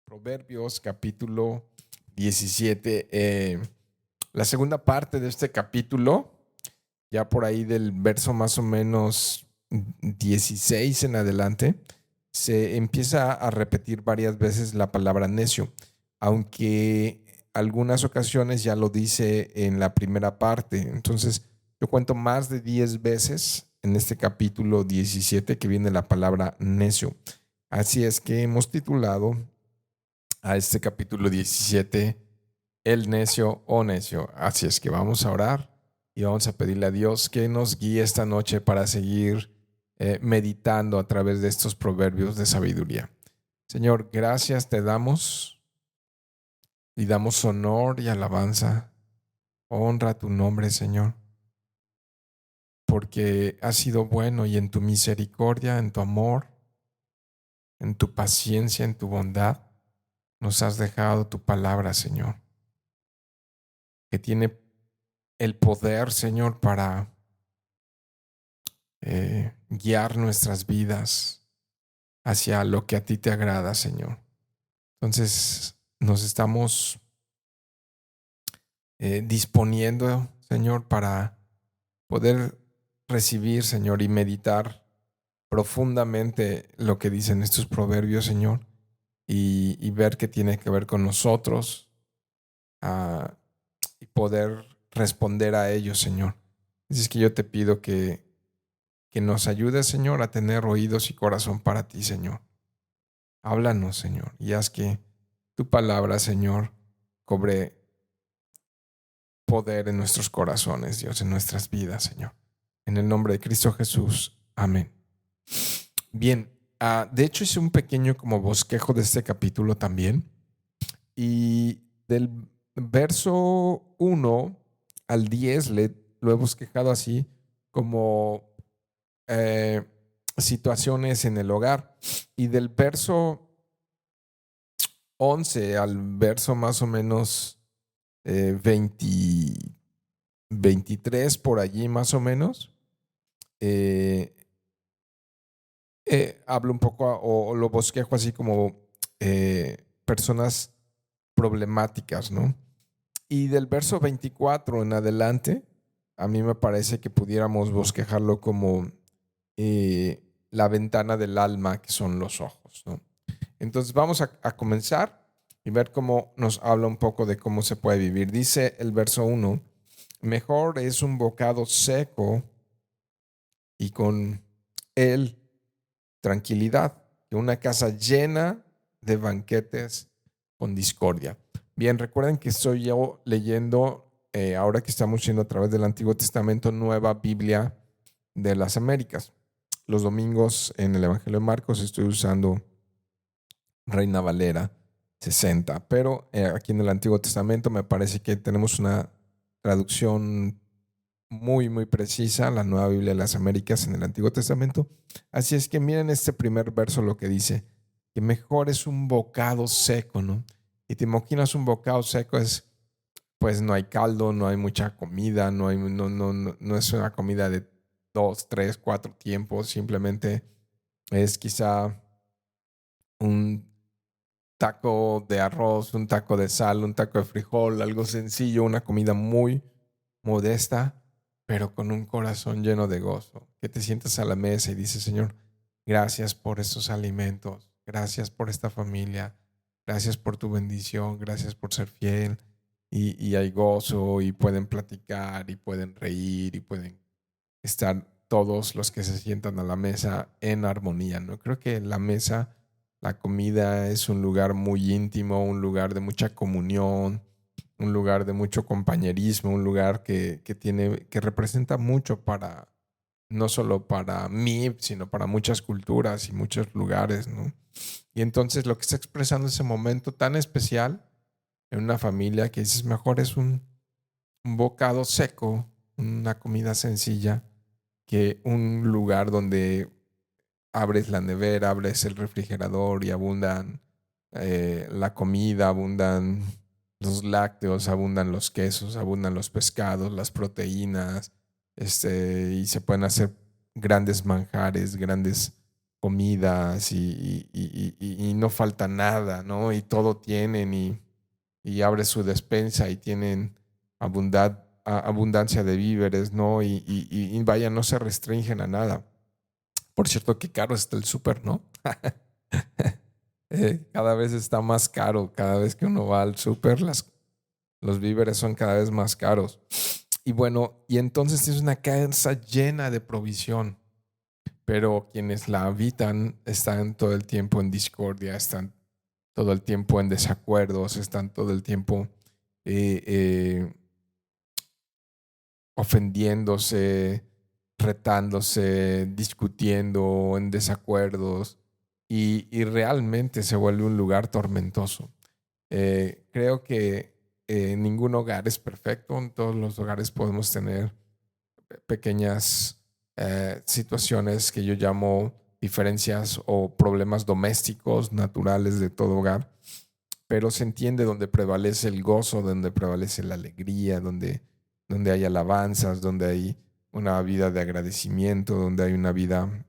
Proverbios capítulo 17. La segunda parte de este capítulo, ya por ahí del verso más o menos 16 en adelante, se empieza a repetir varias veces la palabra necio, aunque algunas ocasiones ya lo dice en la primera parte. Entonces, yo cuento más de 10 veces en este capítulo 17 que viene la palabra necio. Así es que hemos titulado a este capítulo 17, el necio o necio. Así es que vamos a orar y vamos a pedirle a Dios que nos guíe esta noche para seguir meditando a través de estos proverbios de sabiduría. Señor, gracias te damos y damos honor y alabanza. Honra tu nombre, Señor, porque has sido bueno y en tu misericordia, en tu amor, en tu paciencia, en tu bondad, nos has dejado tu palabra, Señor, que tiene el poder, Señor, para guiar nuestras vidas hacia lo que a ti te agrada, Señor. Entonces nos estamos disponiendo, Señor, para poder recibir, Señor, y meditar profundamente lo que dicen estos proverbios, Señor, y ver qué tiene que ver con nosotros, uh, y poder responder a ellos, Señor. Así es que yo te pido que nos ayudes, Señor, a tener oídos y corazón para ti, Señor. Háblanos, Señor, y haz que tu palabra, Señor, cobre poder en nuestros corazones, Dios, en nuestras vidas, Señor. En el nombre de Cristo Jesús. Amén. Bien, de hecho hice un pequeño como bosquejo de este capítulo también. Y del verso 1 al 10 lo he bosquejado así como situaciones en el hogar. Y del verso 11 al verso más o menos 23 por allí más o menos, hablo un poco o lo bosquejo así como personas problemáticas, ¿no? Y del verso 24 en adelante, a mí me parece que pudiéramos bosquejarlo como la ventana del alma, que son los ojos, ¿no? Entonces vamos a comenzar y ver cómo nos habla un poco de cómo se puede vivir. Dice el verso 1, mejor es un bocado seco y con él tranquilidad que una casa llena de banquetes con discordia. Bien, recuerden que estoy yo leyendo, ahora que estamos yendo a través del Antiguo Testamento, Nueva Biblia de las Américas. Los domingos en el Evangelio de Marcos estoy usando Reina Valera 60, pero aquí en el Antiguo Testamento me parece que tenemos una traducción muy precisa, la Nueva Biblia de las Américas en el Antiguo Testamento. Así es que miren este primer verso lo que dice, que mejor es un bocado seco, ¿no? Y te imaginas un bocado seco es, pues no hay caldo, no hay mucha comida, no es una comida de 2, 3, 4 tiempos, simplemente es quizá un taco de arroz, un taco de sal, un taco de frijol, algo sencillo, una comida muy modesta, pero con un corazón lleno de gozo. Que te sientas a la mesa y dices, Señor, gracias por estos alimentos, gracias por esta familia, gracias por tu bendición, gracias por ser fiel. Y hay gozo y pueden platicar y pueden reír y pueden estar todos los que se sientan a la mesa en armonía, ¿no? Creo que la mesa, la comida es un lugar muy íntimo, un lugar de mucha comunión, un lugar de mucho compañerismo, un lugar que representa mucho para, no solo para mí, sino para muchas culturas y muchos lugares, ¿no? Y entonces lo que está expresando ese momento tan especial en una familia que dices, mejor es un bocado seco, una comida sencilla, que un lugar donde abres la nevera, abres el refrigerador y abundan la comida, abundan los lácteos, abundan los quesos, abundan los pescados, las proteínas, y se pueden hacer grandes manjares, grandes comidas y no falta nada, ¿no? Y todo tienen y abre su despensa y tienen abundancia de víveres, ¿no? Y vaya, no se restringen a nada. Por cierto, qué caro está el súper, ¿no? Cada vez está más caro, cada vez que uno va al súper, los víveres son cada vez más caros. Y bueno, y entonces es una casa llena de provisión, pero quienes la habitan están todo el tiempo en discordia, están todo el tiempo en desacuerdos, están todo el tiempo eh, eh, ofendiéndose, retándose, discutiendo en desacuerdos y realmente se vuelve un lugar tormentoso. Creo que ningún hogar es perfecto, en todos los hogares podemos tener pequeñas situaciones que yo llamo diferencias o problemas domésticos naturales de todo hogar, pero se entiende donde prevalece el gozo, donde prevalece la alegría, donde hay alabanzas, donde hay una vida de agradecimiento, donde hay una vida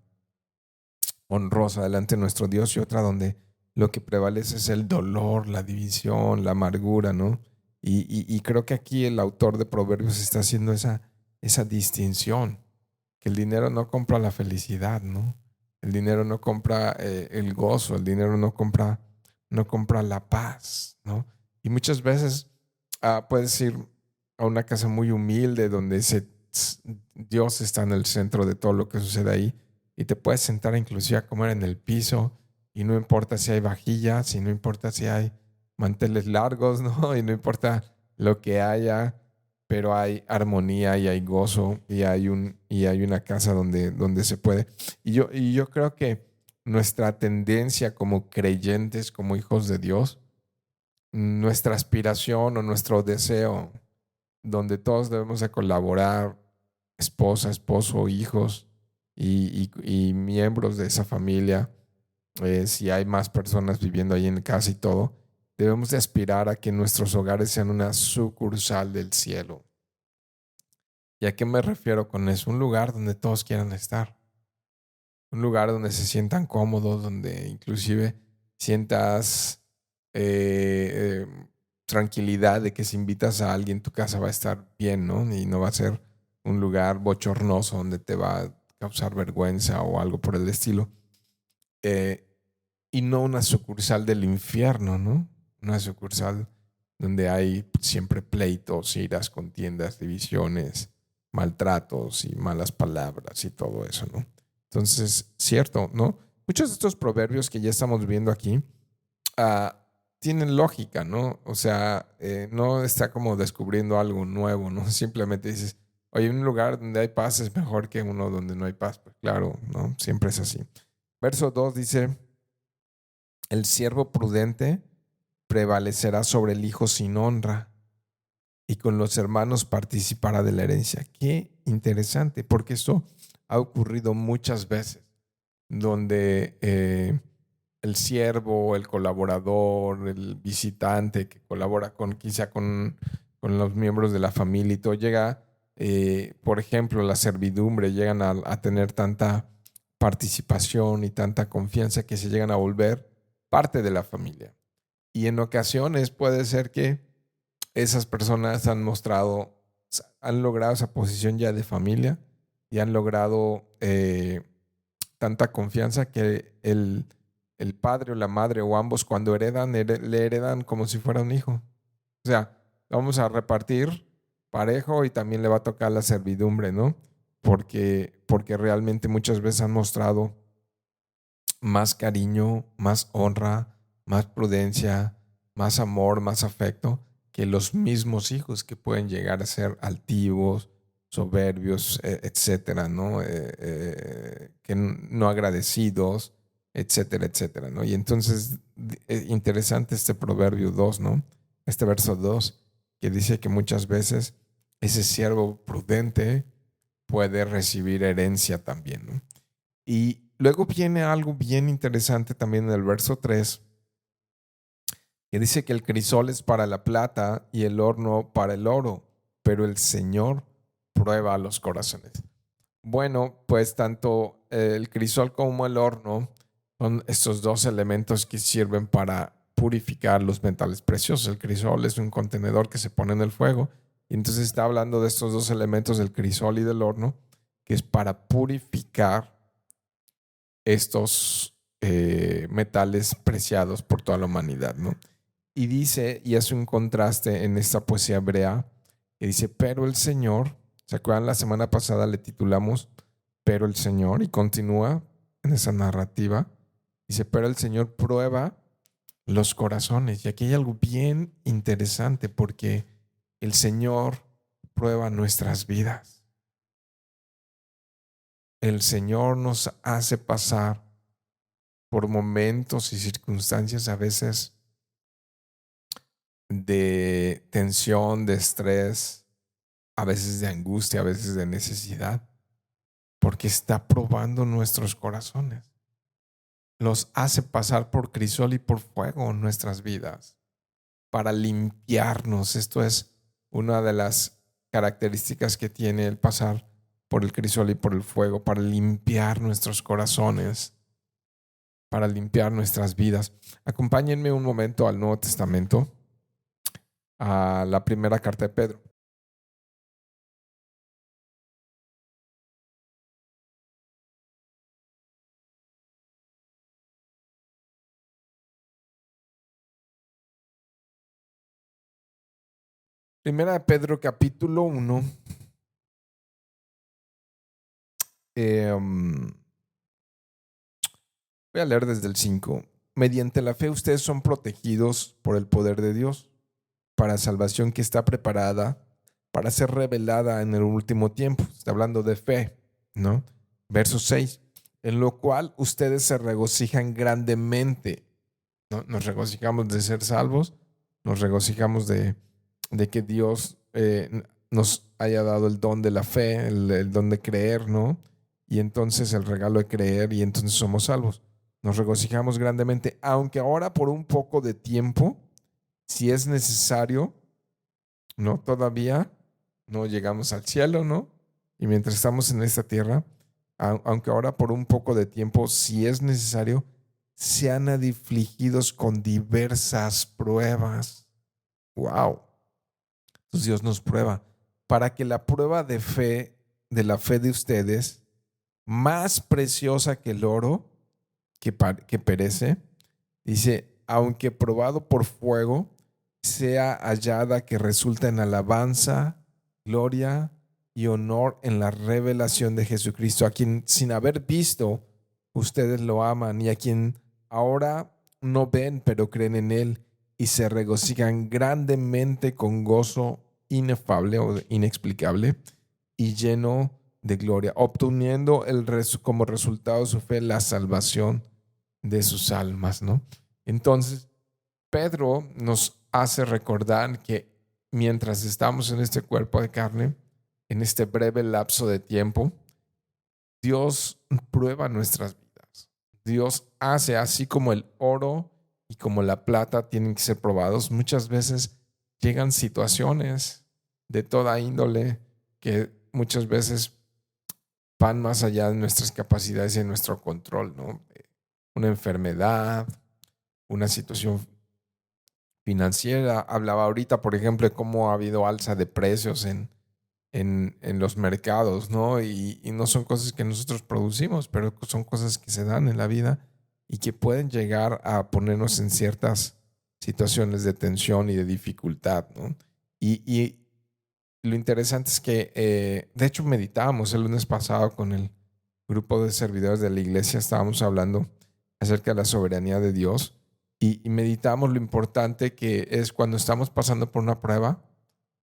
honrosa delante de nuestro Dios y otra donde lo que prevalece es el dolor, la división, la amargura, ¿no? Y creo que aquí el autor de Proverbios está haciendo esa distinción, que el dinero no compra la felicidad, ¿no? El dinero no compra el gozo, el dinero no compra la paz, ¿no? Y muchas veces puedes ir a una casa muy humilde donde Dios está en el centro de todo lo que sucede ahí y te puedes sentar inclusive a comer en el piso y no importa si hay vajillas y no importa si hay manteles largos, ¿no? Y no importa lo que haya, pero hay armonía y hay gozo y hay una casa donde se puede. Y yo creo que nuestra tendencia como creyentes, como hijos de Dios, nuestra aspiración o nuestro deseo, donde todos debemos de colaborar, esposa, esposo, hijos y miembros de esa familia, si hay más personas viviendo ahí en casa y todo, debemos de aspirar a que nuestros hogares sean una sucursal del cielo. ¿Y a qué me refiero con eso? Un lugar donde todos quieran estar. Un lugar donde se sientan cómodos, donde inclusive sientas tranquilidad de que si invitas a alguien tu casa va a estar bien, ¿no? Y no va a ser un lugar bochornoso donde te va a causar vergüenza o algo por el estilo. Eh, y no una sucursal del infierno, ¿no? Una sucursal donde hay siempre pleitos, iras, contiendas, divisiones, maltratos y malas palabras y todo eso, ¿no? Entonces, cierto, ¿no? Muchos de estos proverbios que ya estamos viendo aquí tienen lógica, ¿no? O sea, no está como descubriendo algo nuevo, ¿no? Simplemente dices, oye, un lugar donde hay paz es mejor que uno donde no hay paz. Pues claro, ¿no? Siempre es así. Verso 2 dice, el siervo prudente prevalecerá sobre el hijo sin honra y con los hermanos participará de la herencia. Qué interesante, porque esto ha ocurrido muchas veces, donde el siervo, el colaborador, el visitante que colabora quizá con los miembros de la familia y todo, llega, por ejemplo, la servidumbre, llegan a tener tanta participación y tanta confianza que se llegan a volver parte de la familia. Y en ocasiones puede ser que esas personas han logrado esa posición ya de familia y han logrado tanta confianza que el padre o la madre o ambos cuando heredan, le heredan como si fuera un hijo. O sea, vamos a repartir parejo y también le va a tocar la servidumbre, ¿no? Porque realmente muchas veces han mostrado más cariño, más honra, más prudencia, más amor, más afecto que los mismos hijos que pueden llegar a ser altivos, soberbios, etcétera, ¿no? Que no agradecidos, etcétera, etcétera, ¿no? Y entonces, interesante este proverbio 2, ¿no? Este verso 2, que dice que muchas veces ese siervo prudente puede recibir herencia también, ¿no? Y luego viene algo bien interesante también en el verso 3, que dice que el crisol es para la plata y el horno para el oro, pero el Señor prueba los corazones. Bueno, pues tanto el crisol como el horno son estos dos elementos que sirven para purificar los metales preciosos. El crisol es un contenedor que se pone en el fuego y entonces está hablando de estos dos elementos del crisol y del horno, que es para purificar estos metales preciados por toda la humanidad, ¿no? Y dice, y hace un contraste en esta poesía hebrea, que dice, pero el Señor, ¿se acuerdan? La semana pasada le titulamos Pero el Señor, y continúa en esa narrativa, dice, pero el Señor prueba los corazones. Y aquí hay algo bien interesante porque el Señor prueba nuestras vidas. El Señor nos hace pasar por momentos y circunstancias a veces de tensión, de estrés, a veces de angustia, a veces de necesidad, porque está probando nuestros corazones. Los hace pasar por crisol y por fuego en nuestras vidas para limpiarnos. Esto es una de las características que tiene el pasar por el crisol y por el fuego, para limpiar nuestros corazones, para limpiar nuestras vidas. Acompáñenme un momento al Nuevo Testamento, a la primera carta de Pedro. Primera de Pedro, capítulo 1. Voy a leer desde el 5. Mediante la fe ustedes son protegidos por el poder de Dios para salvación que está preparada para ser revelada en el último tiempo. Está hablando de fe, ¿no? Verso 6. En lo cual ustedes se regocijan grandemente, ¿no? Nos regocijamos de ser salvos, nos regocijamos de que Dios nos haya dado el don de la fe, el don de creer, ¿no? Y entonces el regalo de creer y entonces somos salvos. Nos regocijamos grandemente, aunque ahora por un poco de tiempo, si es necesario, ¿no? Todavía no llegamos al cielo, ¿no? Y mientras estamos en esta tierra, aunque ahora por un poco de tiempo, si es necesario, sean afligidos con diversas pruebas. ¡Wow! Entonces Dios nos prueba para que la prueba de fe, de la fe de ustedes, más preciosa que el oro que perece, dice, aunque probado por fuego, sea hallada que resulta en alabanza, gloria y honor en la revelación de Jesucristo, a quien sin haber visto ustedes lo aman y a quien ahora no ven pero creen en él y se regocijan grandemente con gozo inefable o inexplicable y lleno de gloria, obteniendo como resultado de su fe la salvación de sus almas, ¿no? Entonces, Pedro nos hace recordar que mientras estamos en este cuerpo de carne, en este breve lapso de tiempo, Dios prueba nuestras vidas. Dios hace así como el oro y como la plata tienen que ser probados. Muchas veces llegan situaciones de toda índole que muchas veces van más allá de nuestras capacidades y de nuestro control, ¿no? Una enfermedad, una situación financiera. Hablaba ahorita, por ejemplo, de cómo ha habido alza de precios en los mercados, ¿no? Y no son cosas que nosotros producimos, pero son cosas que se dan en la vida y que pueden llegar a ponernos en ciertas situaciones de tensión y de dificultad, ¿no? Y lo interesante es que, de hecho, meditábamos el lunes pasado con el grupo de servidores de la iglesia, estábamos hablando acerca de la soberanía de Dios y meditamos lo importante que es cuando estamos pasando por una prueba,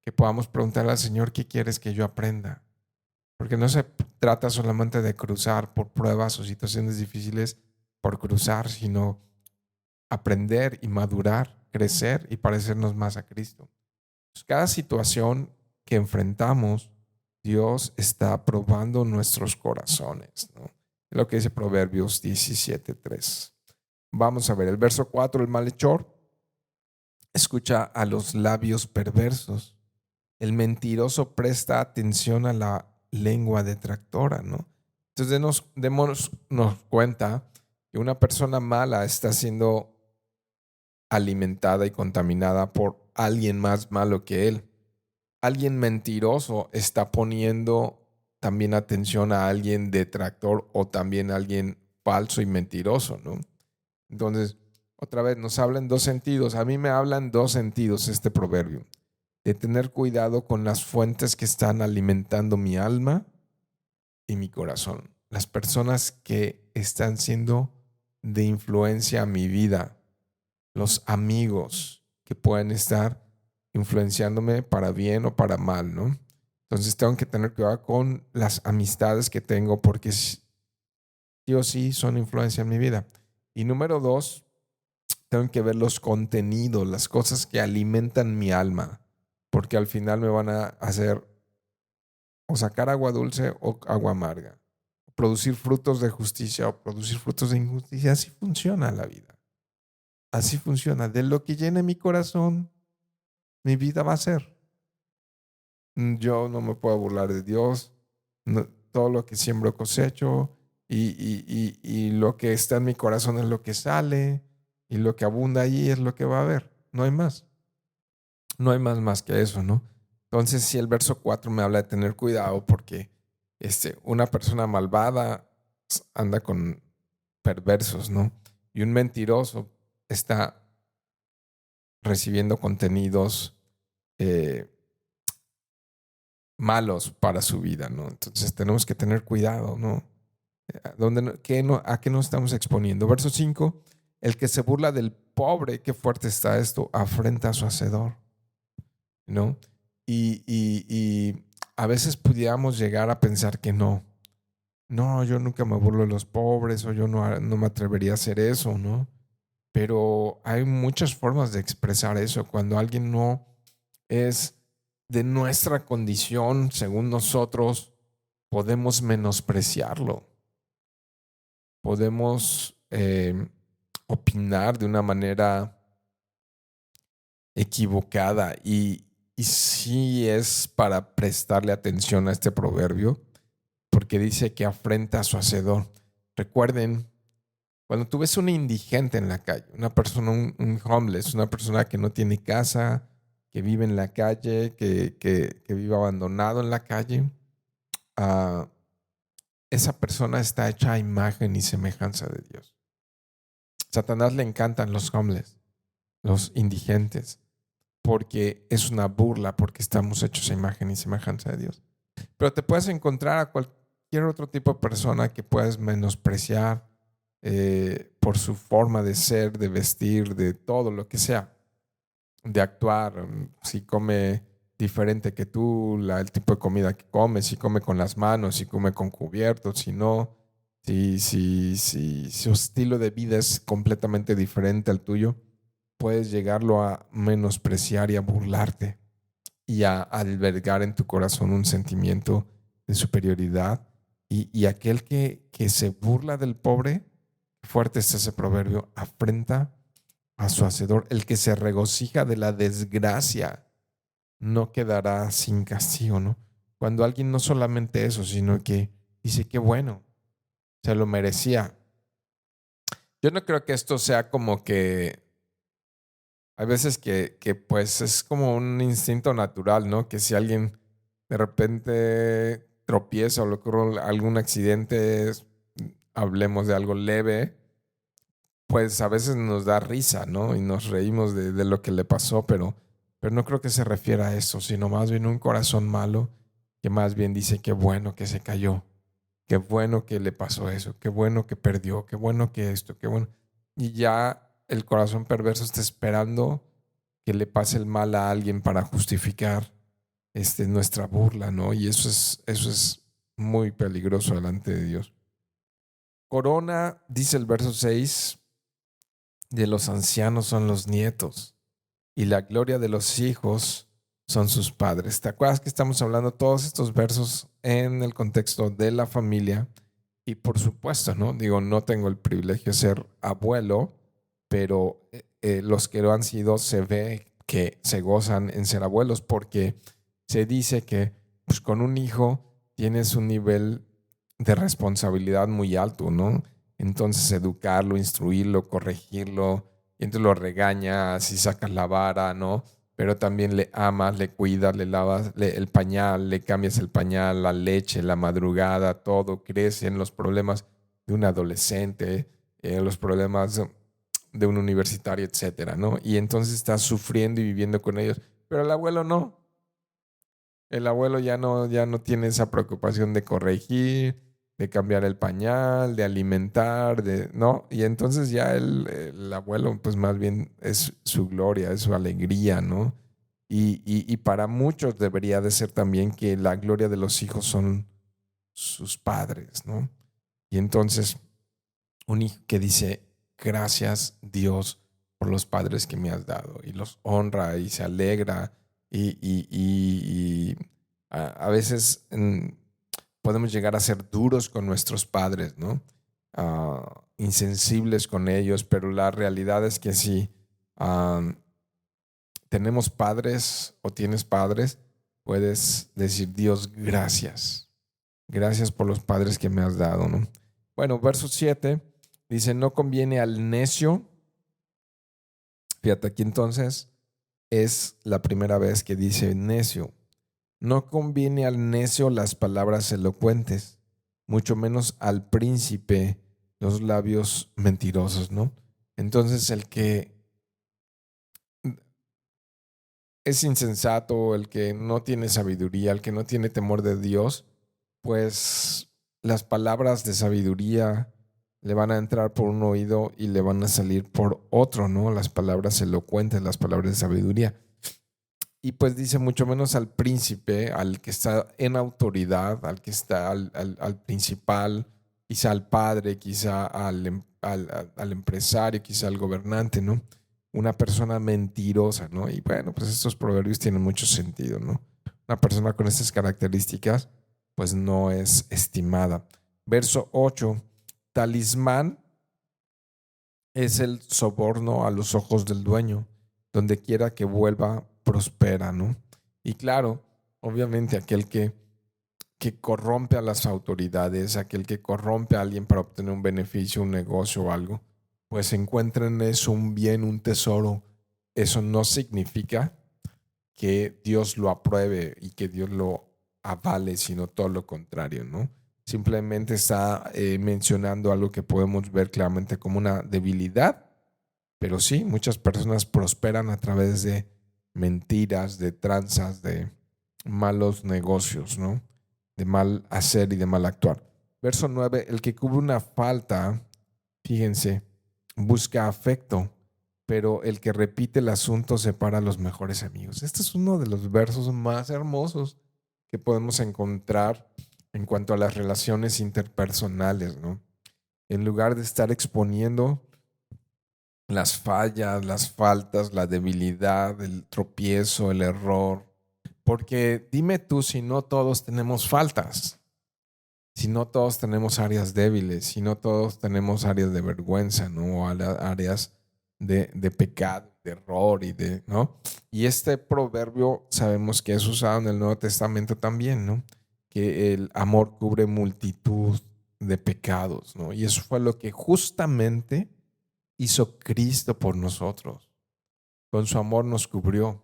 que podamos preguntarle al Señor, ¿qué quieres que yo aprenda? Porque no se trata solamente de cruzar por pruebas o situaciones difíciles por cruzar, sino aprender y madurar, crecer y parecernos más a Cristo. Pues cada situación que enfrentamos, Dios está probando nuestros corazones, ¿no? Es lo que dice Proverbios 17:3. Vamos a ver el verso 4, el malhechor escucha a los labios perversos. El mentiroso presta atención a la lengua detractora, ¿no? Entonces démonos cuenta que una persona mala está siendo alimentada y contaminada por alguien más malo que él. Alguien mentiroso está poniendo también atención a alguien detractor o también a alguien falso y mentiroso, ¿no? Entonces, otra vez nos habla en dos sentidos. A mí me habla en dos sentidos este proverbio. De tener cuidado con las fuentes que están alimentando mi alma y mi corazón. Las personas que están siendo de influencia a mi vida. Los amigos que pueden estar influenciándome para bien o para mal, ¿no? Entonces tengo que tener cuidado con las amistades que tengo porque sí o sí son influencia en mi vida. Y número dos, tengo que ver los contenidos, las cosas que alimentan mi alma, porque al final me van a hacer o sacar agua dulce o agua amarga, producir frutos de justicia o producir frutos de injusticia. Así funciona la vida. Así funciona. De lo que llene mi corazón, mi vida va a ser. Yo no me puedo burlar de Dios. No, todo lo que siembro cosecho y lo que está en mi corazón es lo que sale y lo que abunda allí es lo que va a haber. No hay más. No hay más que eso, ¿no? Entonces, si el verso 4 me habla de tener cuidado porque una persona malvada anda con perversos, ¿no? Y un mentiroso está recibiendo contenidos eh, malos para su vida, ¿no? Entonces tenemos que tener cuidado, ¿no? ¿A qué nos estamos exponiendo? Verso 5, el que se burla del pobre, qué fuerte está esto, afrenta a su hacedor, ¿no? Y a veces pudiéramos llegar a pensar que no, yo nunca me burlo de los pobres o yo no me atrevería a hacer eso, ¿no? Pero hay muchas formas de expresar eso. Cuando alguien no es de nuestra condición, según nosotros, podemos menospreciarlo. Podemos opinar de una manera equivocada y sí es para prestarle atención a este proverbio, porque dice que afrenta a su hacedor. Recuerden, cuando tú ves un indigente en la calle, una persona, un homeless, una persona que no tiene casa, que vive en la calle, que vive abandonado en la calle, a esa persona está hecha a imagen y semejanza de Dios. Satanás le encantan los homeless, los indigentes, porque es una burla, porque estamos hechos a imagen y semejanza de Dios. Pero te puedes encontrar a cualquier otro tipo de persona que puedes menospreciar por su forma de ser, de vestir, de todo lo que sea, de actuar, si come diferente que tú, el tipo de comida que come, si come con las manos, si come con cubiertos, si no, si su estilo de vida es completamente diferente al tuyo, puedes llegarlo a menospreciar y a burlarte y a albergar en tu corazón un sentimiento de superioridad. Y aquel que se burla del pobre, fuerte es ese proverbio, afrenta a su hacedor. El que se regocija de la desgracia no quedará sin castigo, ¿no? Cuando alguien no solamente eso, sino que dice que bueno, se lo merecía. Yo no creo que esto sea como que hay veces que pues es como un instinto natural, ¿no? Que si alguien de repente tropieza o le ocurre algún accidente, hablemos de algo leve, pues a veces nos da risa, ¿no? Y nos reímos de lo que le pasó, pero no creo que se refiera a eso, sino más bien un corazón malo que más bien dice qué bueno que se cayó, qué bueno que le pasó eso, qué bueno que perdió, qué bueno que esto, qué bueno. Y ya el corazón perverso está esperando que le pase el mal a alguien para justificar nuestra burla, ¿no? Y eso es muy peligroso delante de Dios. Corona, dice el verso 6, de los ancianos son los nietos y la gloria de los hijos son sus padres. ¿Te acuerdas que estamos hablando todos estos versos en el contexto de la familia? Y por supuesto, ¿no? Digo, no tengo el privilegio de ser abuelo, pero los que lo han sido se ve que se gozan en ser abuelos porque se dice que pues, con un hijo tienes un nivel de responsabilidad muy alto, ¿no? Entonces educarlo, instruirlo, corregirlo, y entonces lo regañas, si sacas la vara, ¿no? Pero también le amas, le cuidas, le lavas el pañal, le cambias el pañal, la leche, la madrugada, todo, crecen los problemas de un adolescente, los problemas de un universitario, etcétera, ¿no? Y entonces estás sufriendo y viviendo con ellos, pero el abuelo no. El abuelo ya no tiene esa preocupación de corregir, de cambiar el pañal, de alimentar, ¿no? Y entonces ya el abuelo, pues más bien es su gloria, es su alegría, ¿no? Y para muchos debería de ser también que la gloria de los hijos son sus padres, ¿no? Y entonces un hijo que dice, gracias Dios por los padres que me has dado, y los honra y se alegra, y a veces podemos llegar a ser duros con nuestros padres, ¿no? Insensibles con ellos, pero la realidad es que si tenemos padres o tienes padres, puedes decir, Dios, gracias. Gracias por los padres que me has dado, ¿no? Bueno, verso 7 dice, no conviene al necio. Fíjate, aquí entonces es la primera vez que dice necio. No conviene al necio las palabras elocuentes, mucho menos al príncipe los labios mentirosos, ¿no? Entonces el que es insensato, el que no tiene sabiduría, el que no tiene temor de Dios, pues las palabras de sabiduría le van a entrar por un oído y le van a salir por otro, ¿no? Las palabras elocuentes, las palabras de sabiduría. Y pues dice mucho menos al príncipe, al que está en autoridad, al que está al principal, quizá al padre, quizá al empresario, quizá al gobernante, ¿no? Una persona mentirosa, ¿no? Y bueno, pues estos proverbios tienen mucho sentido, ¿no? Una persona con estas características, pues no es estimada. Verso 8, talismán es el soborno a los ojos del dueño. Donde quiera que vuelva, prospera, ¿no? Y claro, obviamente aquel que corrompe a las autoridades, aquel que corrompe a alguien para obtener un beneficio, un negocio o algo, pues encuentra en eso un bien, un tesoro. Eso no significa que Dios lo apruebe y que Dios lo avale, sino todo lo contrario, ¿no? Simplemente está mencionando algo que podemos ver claramente como una debilidad, pero sí, muchas personas prosperan a través de mentiras, de tranzas, de malos negocios, ¿no? De mal hacer y de mal actuar. Verso 9, el que cubre una falta, fíjense, busca afecto, pero el que repite el asunto separa a los mejores amigos. Este es uno de los versos más hermosos que podemos encontrar en cuanto a las relaciones interpersonales, ¿no? En lugar de estar exponiendo las fallas, las faltas, la debilidad, el tropiezo, el error. Porque dime tú si no todos tenemos faltas, si no todos tenemos áreas débiles, si no todos tenemos áreas de vergüenza, ¿no? O áreas de pecado, de error ¿no? Y este proverbio sabemos que es usado en el Nuevo Testamento también, ¿no? Que el amor cubre multitud de pecados, ¿no? Y eso fue lo que justamente hizo Cristo por nosotros. Con su amor nos cubrió.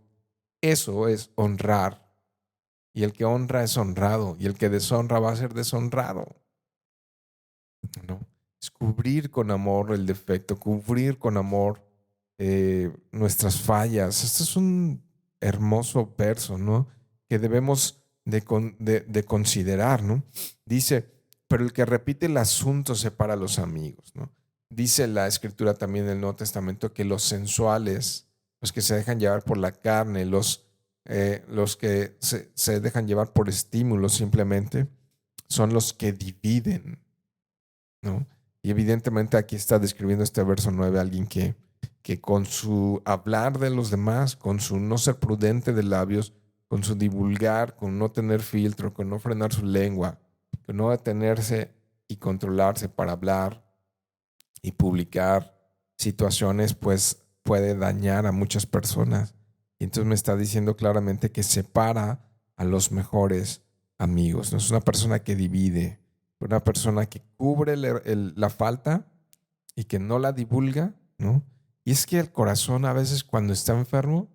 Eso es honrar. Y el que honra es honrado. Y el que deshonra va a ser deshonrado, ¿no? Es cubrir con amor el defecto, cubrir con amor nuestras fallas. Este es un hermoso verso, ¿no? Que debemos de considerar, ¿no? Dice, pero el que repite el asunto separa a los amigos, ¿no? Dice la escritura también en el Nuevo Testamento que los sensuales, los que se dejan llevar por la carne, los que se dejan llevar por estímulos simplemente, son los que dividen, ¿no? Y evidentemente aquí está describiendo este verso 9 a alguien que con su hablar de los demás, con su no ser prudente de labios, con su divulgar, con no tener filtro, con no frenar su lengua, con no detenerse y controlarse para hablar y publicar situaciones, pues puede dañar a muchas personas. Y entonces me está diciendo claramente que separa a los mejores amigos. No es una persona que divide, una persona que cubre la falta y que no la divulga, ¿no? Y es que el corazón a veces cuando está enfermo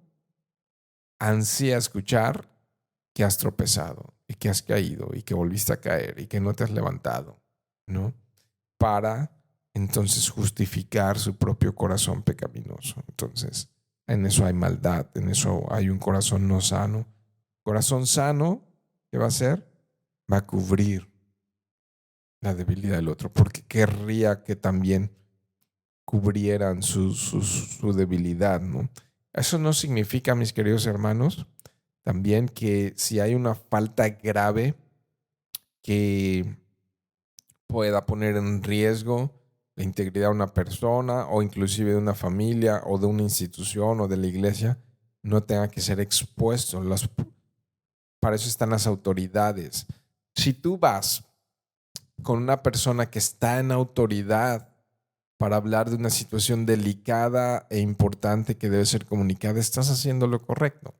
ansía escuchar que has tropezado y que has caído y que volviste a caer y que no te has levantado, ¿no? Para entonces justificar su propio corazón pecaminoso. Entonces, en eso hay maldad, en eso hay un corazón no sano. Corazón sano, ¿qué va a hacer? Va a cubrir la debilidad del otro, porque querría que también cubrieran su debilidad, ¿no? Eso no significa, mis queridos hermanos, también que si hay una falta grave que pueda poner en riesgo la integridad de una persona o inclusive de una familia o de una institución o de la iglesia, no tenga que ser expuesto. Para eso están las autoridades. Si tú vas con una persona que está en autoridad para hablar de una situación delicada e importante que debe ser comunicada, estás haciendo lo correcto,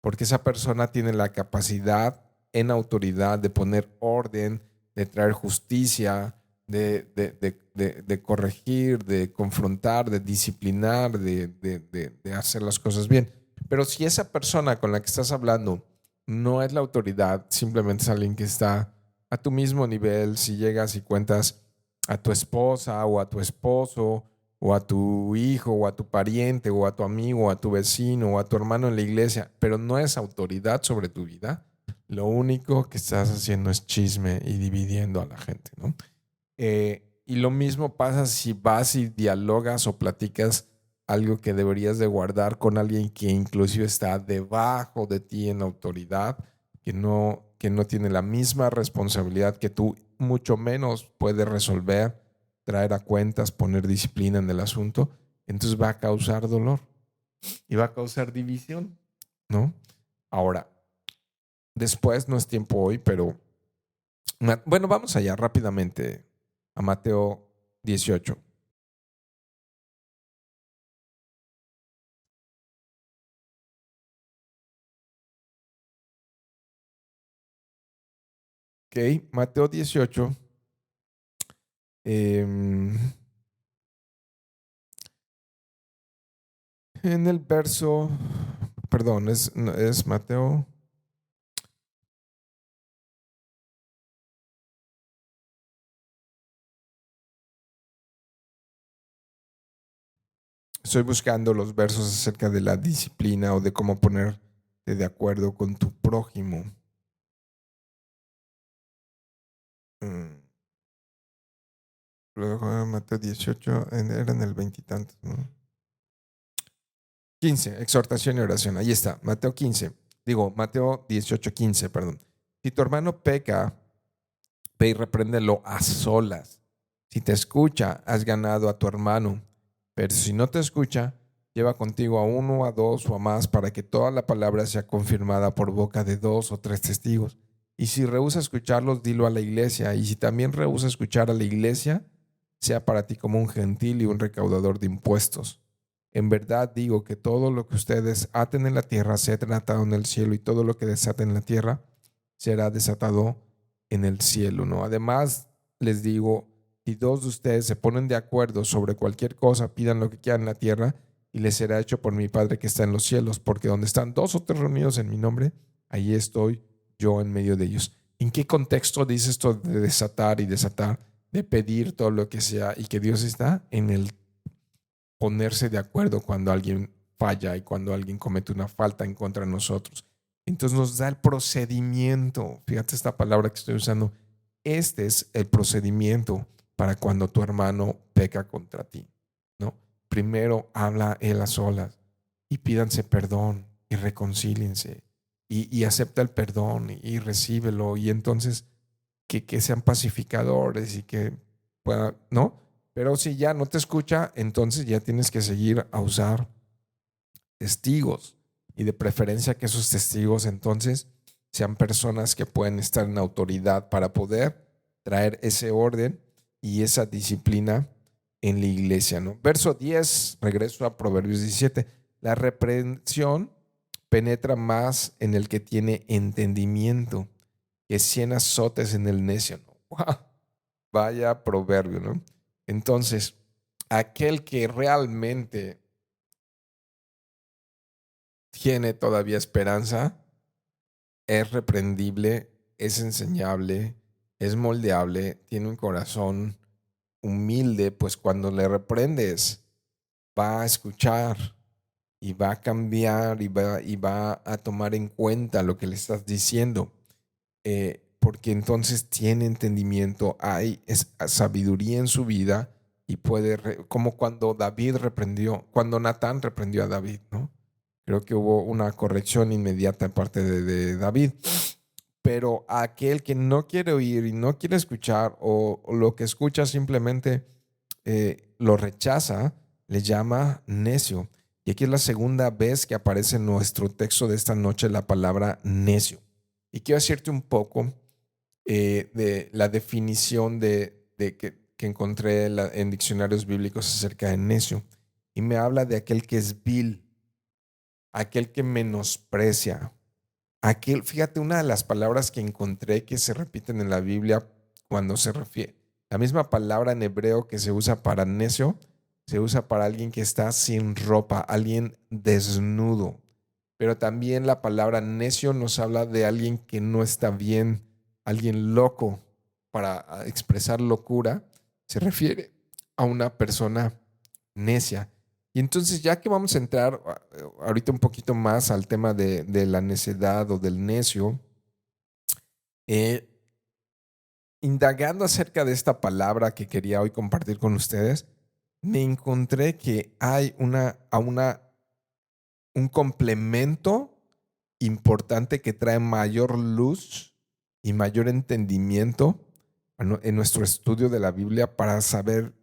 porque esa persona tiene la capacidad en autoridad de poner orden, de traer justicia, de corregir, de confrontar, de disciplinar, de hacer las cosas bien. Pero si esa persona con la que estás hablando no es la autoridad, simplemente es alguien que está a tu mismo nivel, si llegas y cuentas a tu esposa o a tu esposo o a tu hijo o a tu pariente o a tu amigo o a tu vecino o a tu hermano en la iglesia, pero no es autoridad sobre tu vida, lo único que estás haciendo es chisme y dividiendo a la gente, ¿no? Y lo mismo pasa si vas y dialogas o platicas algo que deberías de guardar con alguien que inclusive está debajo de ti en autoridad, que no tiene la misma responsabilidad que tú, mucho menos puede resolver, traer a cuentas, poner disciplina en el asunto, entonces va a causar dolor y va a causar división, ¿no? Ahora, después no es tiempo hoy, pero bueno, vamos allá rápidamente a Mateo 18. Ok, Mateo 18. em, en el verso, perdón, es Mateo. Estoy buscando los versos acerca de la disciplina o de cómo ponerte de acuerdo con tu prójimo. Mm, Luego Mateo 18, era en el veintitantos, ¿no? 15, exhortación y oración. Ahí está, Mateo 15. Digo, Mateo 18, 15, perdón. Si tu hermano peca, ve y repréndelo a solas. Si te escucha, has ganado a tu hermano. Pero si no te escucha, lleva contigo a uno, a dos o a más para que toda la palabra sea confirmada por boca de dos o tres testigos. Y si rehúsa escucharlos, dilo a la iglesia. Y si también rehúsa escuchar a la iglesia, sea para ti como un gentil y un recaudador de impuestos. En verdad digo que todo lo que ustedes aten en la tierra será atado en el cielo y todo lo que desaten en la tierra será desatado en el cielo, ¿no? Además, les digo, si dos de ustedes se ponen de acuerdo sobre cualquier cosa, pidan lo que quieran en la tierra y les será hecho por mi Padre que está en los cielos, porque donde están dos o tres reunidos en mi nombre, ahí estoy yo en medio de ellos. ¿En qué contexto dice esto de desatar y desatar, de pedir todo lo que sea y que Dios está en el ponerse de acuerdo cuando alguien falla y cuando alguien comete una falta en contra de nosotros? Entonces nos da el procedimiento. Fíjate esta palabra que estoy usando. Este es el procedimiento para cuando tu hermano peca contra ti, ¿no? Primero habla él a solas y pídanse perdón y reconcíliense y acepta el perdón y recíbelo y entonces que sean pacificadores y que puedan, ¿no? Pero si ya no te escucha, entonces ya tienes que seguir a usar testigos y de preferencia que esos testigos entonces sean personas que pueden estar en autoridad para poder traer ese orden y esa disciplina en la iglesia, ¿no? Verso 10, regreso a Proverbios 17. La reprensión penetra más en el que tiene entendimiento que 100 azotes en el necio, ¿no? ¡Wow! Vaya proverbio, ¿no? Entonces, aquel que realmente tiene todavía esperanza es reprendible, es enseñable, es moldeable, tiene un corazón humilde, pues cuando le reprendes va a escuchar y va a cambiar y va a tomar en cuenta lo que le estás diciendo, porque entonces tiene entendimiento, hay sabiduría en su vida y puede, como cuando David reprendió, cuando Natán reprendió a David, ¿no? Creo que hubo una corrección inmediata en parte de David. Pero aquel que no quiere oír y no quiere escuchar o lo que escucha simplemente lo rechaza, le llama necio. Y aquí es la segunda vez que aparece en nuestro texto de esta noche la palabra necio. Y quiero decirte un poco de la definición que encontré en diccionarios bíblicos acerca de necio. Y me habla de aquel que es vil, aquel que menosprecia, aquel, fíjate, una de las palabras que encontré que se repiten en la Biblia cuando se refiere, la misma palabra en hebreo que se usa para necio, se usa para alguien que está sin ropa, alguien desnudo. Pero también la palabra necio nos habla de alguien que no está bien, alguien loco. Para expresar locura, se refiere a una persona necia. Y entonces, ya que vamos a entrar ahorita un poquito más al tema de la necedad o del necio, eh, indagando acerca de esta palabra que quería hoy compartir con ustedes, me encontré que hay un complemento importante que trae mayor luz y mayor entendimiento en nuestro estudio de la Biblia para saber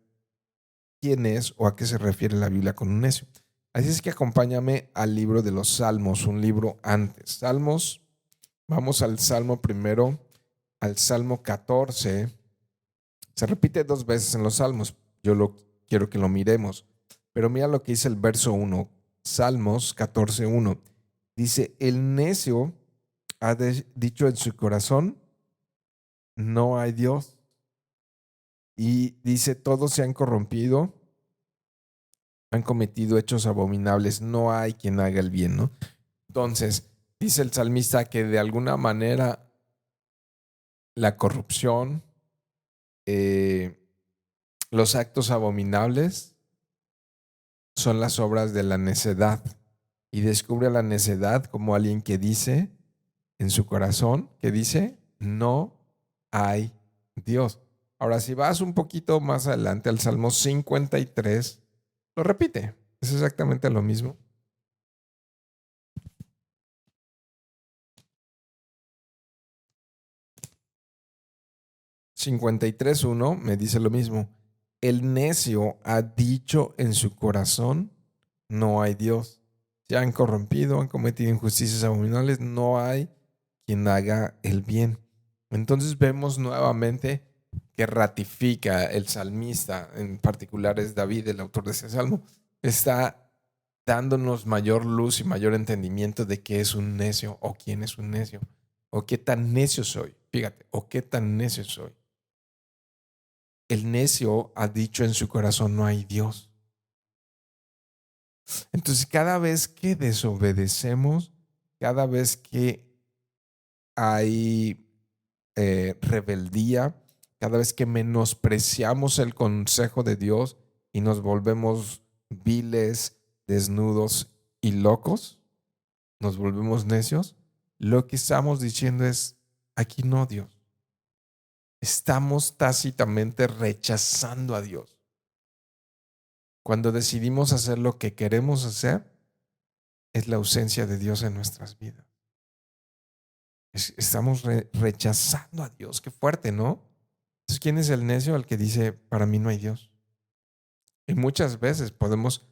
quién es o a qué se refiere la Biblia con un necio. Así es que acompáñame al libro de los Salmos, un libro antes. Salmos, vamos al Salmo primero, al Salmo 14. Se repite dos veces en los Salmos. Quiero que lo miremos. Pero mira lo que dice el verso 1, Salmos 14:1. Dice, el necio ha dicho en su corazón, no hay Dios. Y dice, todos se han corrompido, han cometido hechos abominables, no hay quien haga el bien, ¿no? Entonces, dice el salmista que de alguna manera la corrupción, eh, los actos abominables son las obras de la necedad y descubre a la necedad como alguien que dice en su corazón, que dice, no hay Dios. Ahora, si vas un poquito más adelante al Salmo 53, lo repite, es exactamente lo mismo. 53:1 me dice lo mismo. El necio ha dicho en su corazón, no hay Dios. Se han corrompido, han cometido injusticias abominables, no hay quien haga el bien. Entonces vemos nuevamente que ratifica el salmista, en particular es David, el autor de ese salmo, está dándonos mayor luz y mayor entendimiento de qué es un necio o quién es un necio o qué tan necio soy. Fíjate, o qué tan necio soy. El necio ha dicho en su corazón no hay Dios. Entonces cada vez que desobedecemos, cada vez que hay rebeldía, cada vez que menospreciamos el consejo de Dios y nos volvemos viles, desnudos y locos, nos volvemos necios, lo que estamos diciendo es, aquí no Dios. Estamos tácitamente rechazando a Dios. Cuando decidimos hacer lo que queremos hacer, es la ausencia de Dios en nuestras vidas. Estamos rechazando a Dios. Qué fuerte, ¿no? Entonces, ¿quién es el necio? El que dice, para mí no hay Dios. Y muchas veces podemos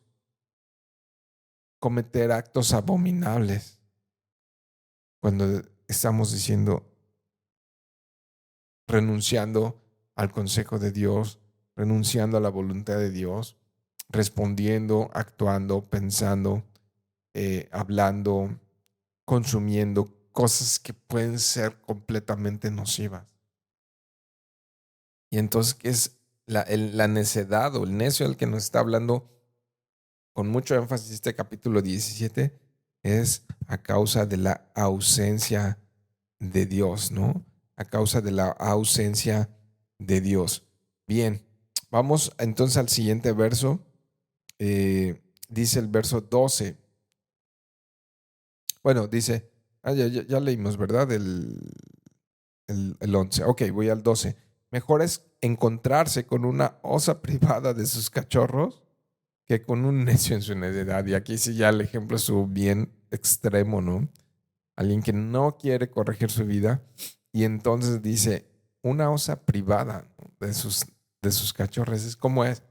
cometer actos abominables cuando estamos diciendo, renunciando al consejo de Dios, renunciando a la voluntad de Dios, respondiendo, actuando, pensando, hablando, consumiendo cosas que pueden ser completamente nocivas. Y entonces, ¿qué es la necedad o el necio al que nos está hablando con mucho énfasis este capítulo 17? Es a causa de la ausencia de Dios, ¿no? A causa de la ausencia de Dios. Bien, vamos entonces al siguiente verso. Dice el verso 12. Bueno, dice, ya leímos, ¿verdad? El 11. Ok, voy al 12. Mejor es encontrarse con una osa privada de sus cachorros que con un necio en su necedad. Y aquí sí ya el ejemplo es su bien extremo, ¿no? Alguien que no quiere corregir su vida y entonces dice, una osa privada, ¿no?, de sus cachorros. Es como es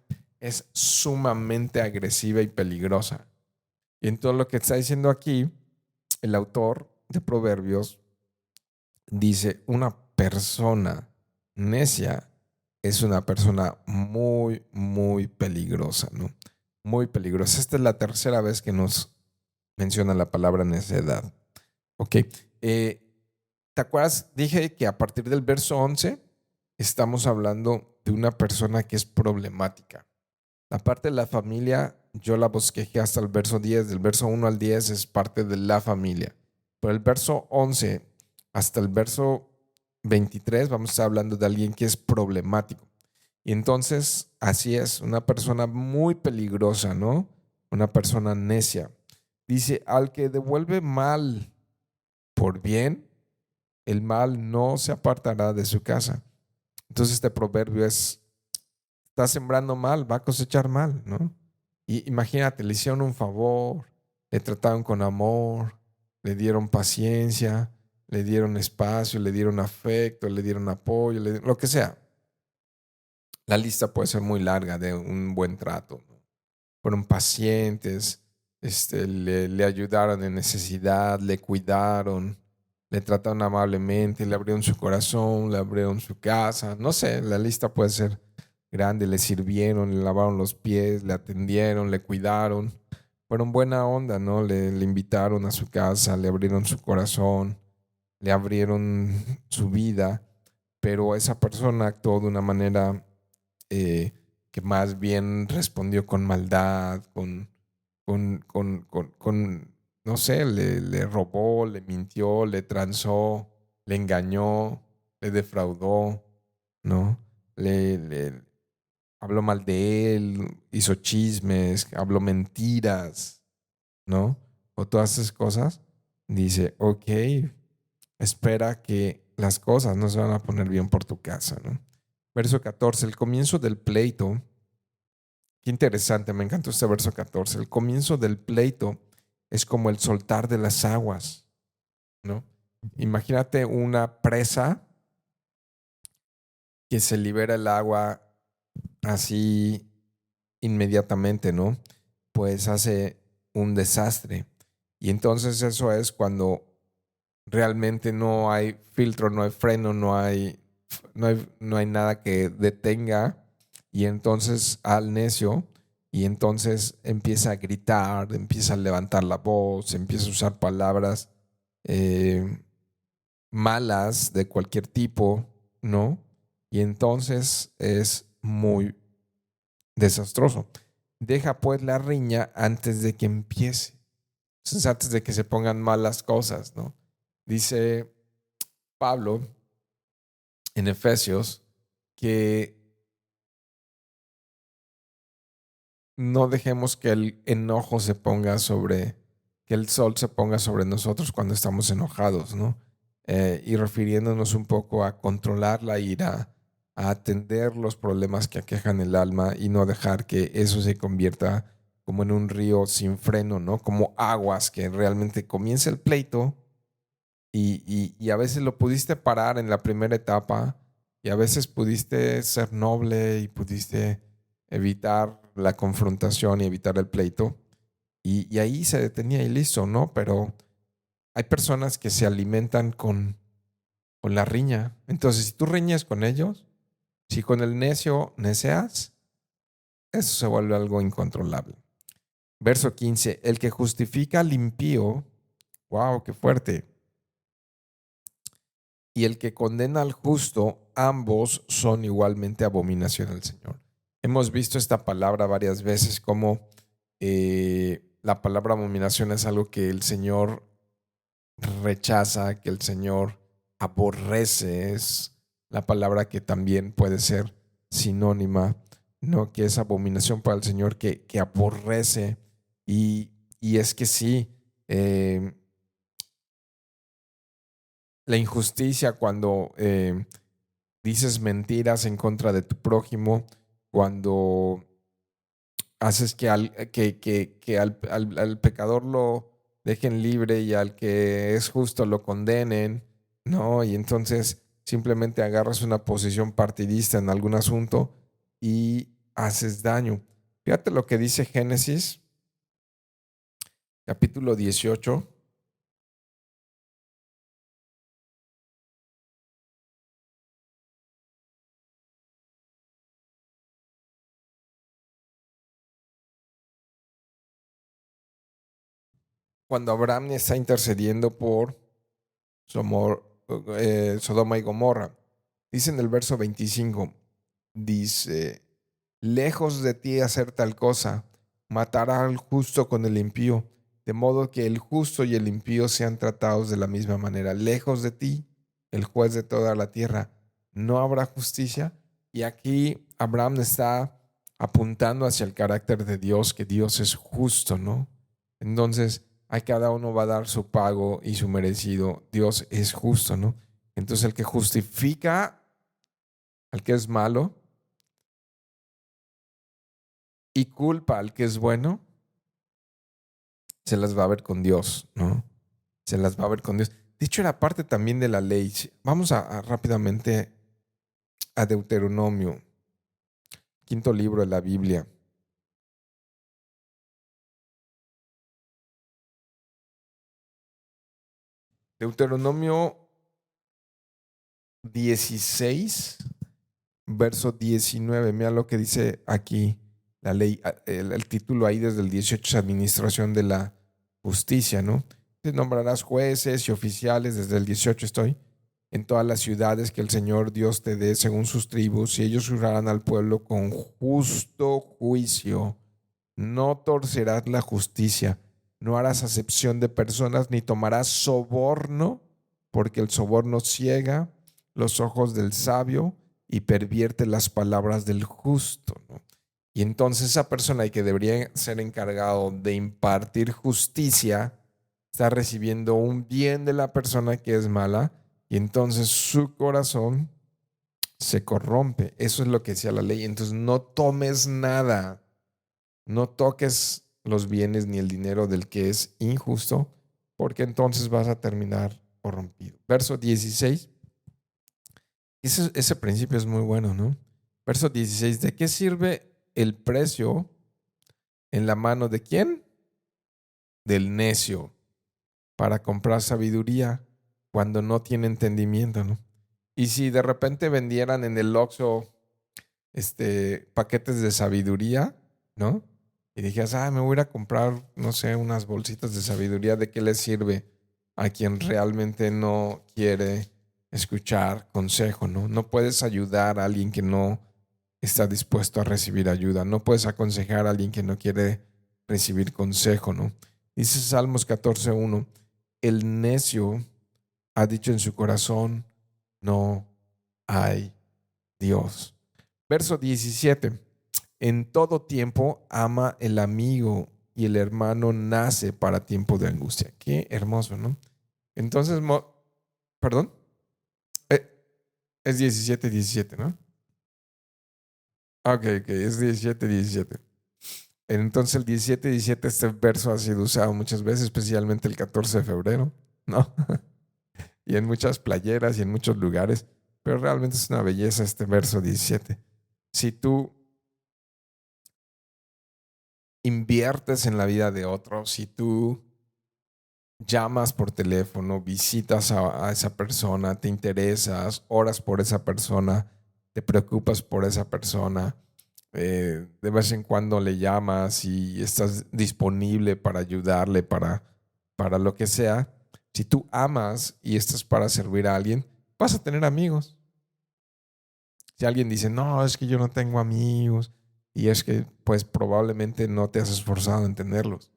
sumamente agresiva y peligrosa. Y en todo lo que está diciendo aquí, el autor de Proverbios dice, una persona necia es una persona muy, muy peligrosa, ¿no? Muy peligrosa. Esta es la tercera vez que nos menciona la palabra necedad. Ok. ¿Te acuerdas? Dije que a partir del verso 11 estamos hablando de una persona que es problemática. La parte de la familia, yo la bosquejé hasta el verso 10. Del verso 1 al 10 es parte de la familia. Pero el verso 11 hasta el verso 23 vamos a estar hablando de alguien que es problemático. Y entonces, así es, una persona muy peligrosa, ¿no? Una persona necia. Dice, al que devuelve mal por bien, el mal no se apartará de su casa. Entonces este proverbio está sembrando mal, va a cosechar mal, ¿no? Y imagínate, le hicieron un favor, le trataron con amor, le dieron paciencia, le dieron espacio, le dieron afecto, le dieron apoyo, lo que sea. La lista puede ser muy larga de un buen trato, ¿no? Fueron pacientes, le ayudaron en necesidad, le cuidaron, le trataron amablemente, le abrieron su corazón, le abrieron su casa, no sé, la lista puede ser grande, le sirvieron, le lavaron los pies, le atendieron, le cuidaron, fueron buena onda, ¿no? Le invitaron a su casa, le abrieron su corazón, le abrieron su vida, pero esa persona actuó de una manera eh, que más bien respondió con maldad, no sé, le robó, le mintió, le transó, le engañó, le defraudó, ¿no? Le habló mal de él, hizo chismes, habló mentiras, ¿no? O todas esas cosas. Dice, ok, espera que las cosas no se van a poner bien por tu casa, ¿no? Verso 14, el comienzo del pleito. Qué interesante, me encantó este verso 14. El comienzo del pleito es como el soltar de las aguas, ¿no? Imagínate una presa que se libera el agua así inmediatamente, ¿no? Pues hace un desastre. Y entonces eso es cuando realmente no hay filtro, no hay freno, no hay nada que detenga. Y entonces al necio, y entonces empieza a gritar, empieza a levantar la voz, empieza a usar palabras eh, malas de cualquier tipo, ¿no? Y entonces es muy desastroso. Deja pues la riña antes de que empiece. Entonces, antes de que se pongan mal las cosas, ¿no? Dice Pablo en Efesios que no dejemos que el enojo se ponga que el sol se ponga sobre nosotros cuando estamos enojados, ¿no? Y refiriéndonos un poco a controlar la ira, a atender los problemas que aquejan el alma y no dejar que eso se convierta como en un río sin freno, ¿no? Como aguas que realmente comienza el pleito y a veces lo pudiste parar en la primera etapa y a veces pudiste ser noble y pudiste evitar la confrontación y evitar el pleito y ahí se detenía y listo, ¿no? Pero hay personas que se alimentan con la riña. Entonces, si tú riñes con ellos, si con el necio neceas, eso se vuelve algo incontrolable. Verso 15, el que justifica al impío, wow, qué fuerte, y el que condena al justo ambos son igualmente abominación al Señor. Hemos visto esta palabra varias veces como la palabra abominación es algo que el Señor rechaza, que el Señor aborrece. Es la palabra que también puede ser sinónima, ¿no? Que es abominación para el Señor, que aborrece. Y es que sí, la injusticia cuando dices mentiras en contra de tu prójimo, cuando haces que al pecador lo dejen libre y al que es justo lo condenen, ¿no? Y entonces simplemente agarras una posición partidista en algún asunto y haces daño. Fíjate lo que dice Génesis, capítulo 18. Cuando Abraham está intercediendo por Sodoma y Gomorra. Dice en el verso 25, dice, lejos de ti hacer tal cosa, matará al justo con el impío, de modo que el justo y el impío sean tratados de la misma manera. Lejos de ti, el juez de toda la tierra, no habrá justicia. Y aquí Abraham está apuntando hacia el carácter de Dios, que Dios es justo, ¿no? Entonces, a cada uno va a dar su pago y su merecido. Dios es justo, ¿no? Entonces, el que justifica al que es malo y culpa al que es bueno, se las va a ver con Dios, ¿no? Se las va a ver con Dios. De hecho, era parte también de la ley. Vamos rápidamente a Deuteronomio, quinto libro de la Biblia. Deuteronomio 16, verso 19. Mira lo que dice aquí la ley, el título ahí desde el 18 es administración de la justicia, ¿no? Te nombrarás jueces y oficiales, desde el 18 estoy, en todas las ciudades que el Señor Dios te dé según sus tribus, y ellos jurarán al pueblo con justo juicio. No torcerás la justicia, no harás acepción de personas, ni tomarás soborno, porque el soborno ciega los ojos del sabio y pervierte las palabras del justo, ¿no? Y entonces esa persona que debería ser encargado de impartir justicia está recibiendo un bien de la persona que es mala y entonces su corazón se corrompe. Eso es lo que decía la ley. Entonces no tomes nada, no toques los bienes ni el dinero del que es injusto, porque entonces vas a terminar corrompido. Verso 16. Ese principio es muy bueno, ¿no? Verso 16. ¿De qué sirve el precio en la mano de quién? Del necio, para comprar sabiduría cuando no tiene entendimiento, ¿no? Y si de repente vendieran en el Oxxo paquetes de sabiduría, ¿no? Y dijeras, me voy a ir a comprar, no sé, unas bolsitas de sabiduría, ¿de qué le sirve a quien realmente no quiere escuchar consejo, ¿no? No puedes ayudar a alguien que no está dispuesto a recibir ayuda. No puedes aconsejar a alguien que no quiere recibir consejo, ¿no? Dice Salmos 14:1, el necio ha dicho en su corazón, no hay Dios. Verso 17, en todo tiempo ama el amigo y el hermano nace para tiempo de angustia. Qué hermoso, ¿no? Entonces, perdón, Eh, es 17:17, ¿no? Ok, es 17:17. Entonces el 17:17, este verso ha sido usado muchas veces, especialmente el 14 de febrero, ¿no? Y en muchas playeras y en muchos lugares, pero realmente es una belleza este verso 17. Si tú inviertes en la vida de otros, si tú llamas por teléfono, visitas a esa persona, te interesas, oras por esa persona, te preocupas por esa persona, de vez en cuando le llamas y estás disponible para ayudarle, para lo que sea. Si tú amas y estás para servir a alguien, vas a tener amigos. Si alguien dice, no, es que yo no tengo amigos, y es que pues probablemente no te has esforzado en tenerlos.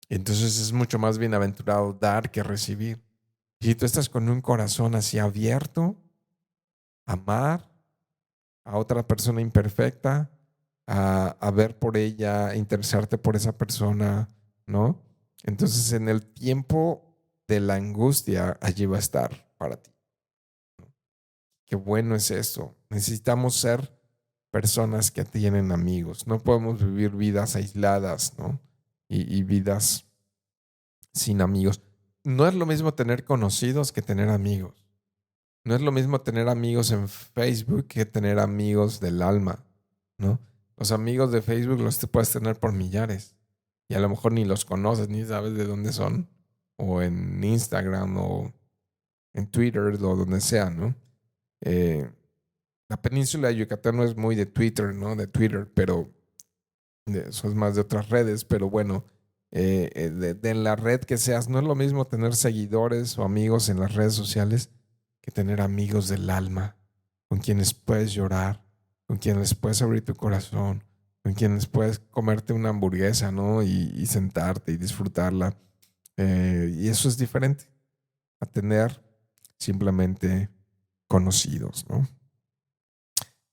Entonces es mucho más bienaventurado dar que recibir. Y si tú estás con un corazón así abierto, amar a otra persona imperfecta, a ver por ella, a interesarte por esa persona, ¿no? Entonces en el tiempo de la angustia, allí va a estar para ti. Qué bueno es eso. Necesitamos ser personas que tienen amigos. No podemos vivir vidas aisladas, ¿no? Y vidas sin amigos. No es lo mismo tener conocidos que tener amigos. No es lo mismo tener amigos en Facebook que tener amigos del alma, ¿no? Los amigos de Facebook los te puedes tener por millares y a lo mejor ni los conoces, ni sabes de dónde son, o en Instagram o en Twitter o donde sea, ¿no? Eh, la península de Yucatán no es muy de Twitter, ¿no? De Twitter, pero eso es más de otras redes, pero bueno, en la red que seas, no es lo mismo tener seguidores o amigos en las redes sociales que tener amigos del alma, con quienes puedes llorar, con quienes puedes abrir tu corazón, con quienes puedes comerte una hamburguesa, ¿no? Y sentarte y disfrutarla. Y eso es diferente a tener simplemente conocidos, ¿no?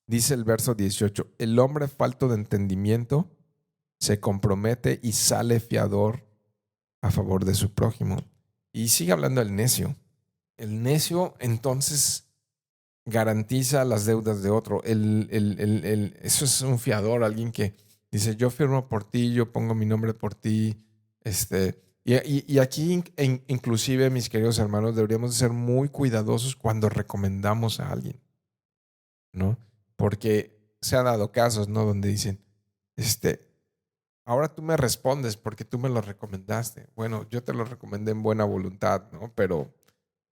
Dice el verso 18, el hombre falto de entendimiento se compromete y sale fiador a favor de su prójimo. Y sigue hablando el necio. El necio entonces garantiza las deudas de otro. Eso es un fiador, alguien que dice, yo firmo por ti, yo pongo mi nombre por ti. Y aquí inclusive, mis queridos hermanos, deberíamos ser muy cuidadosos cuando recomendamos a alguien, ¿no? Porque se han dado casos, ¿no? Donde dicen, ahora tú me respondes porque tú me lo recomendaste. Bueno, yo te lo recomendé en buena voluntad, ¿no? Pero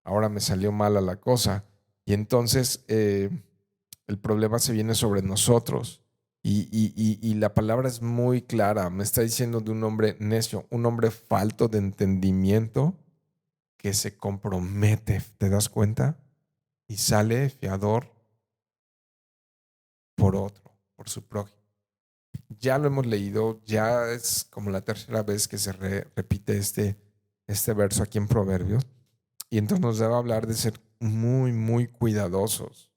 ahora me salió mala la cosa. Y entonces el problema se viene sobre nosotros. Y la palabra es muy clara. Me está diciendo de un hombre necio, un hombre falto de entendimiento que se compromete, ¿te das cuenta? Y sale fiador por otro, por su prójimo. Ya lo hemos leído, ya es como la tercera vez que se repite este verso aquí en Proverbios. Y entonces nos debe hablar de ser muy cuidadosos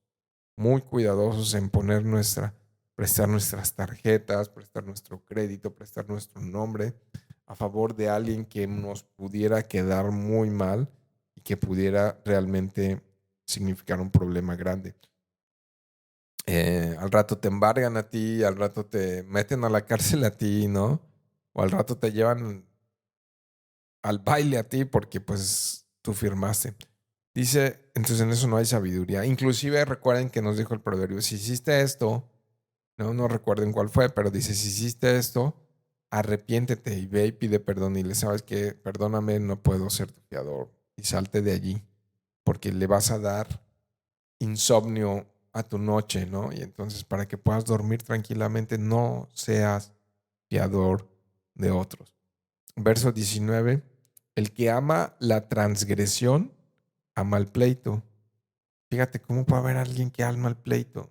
en prestar nuestras tarjetas, prestar nuestro crédito, prestar nuestro nombre a favor de alguien que nos pudiera quedar muy mal y que pudiera realmente significar un problema grande. Al rato te embargan a ti, al rato te meten a la cárcel a ti, ¿no? O al rato te llevan al baile a ti porque pues tú firmaste. Dice, entonces en eso no hay sabiduría. Inclusive recuerden que nos dijo el proverbio, si hiciste esto, no recuerden cuál fue, pero dice, si hiciste esto, arrepiéntete y ve y pide perdón y le sabes que, perdóname, no puedo ser tu fiador y salte de allí porque le vas a dar insomnio a tu noche, ¿no? Y entonces para que puedas dormir tranquilamente, no seas fiador de otros. Verso 19, el que ama la transgresión, ama el pleito. Fíjate cómo puede haber alguien que ama el pleito.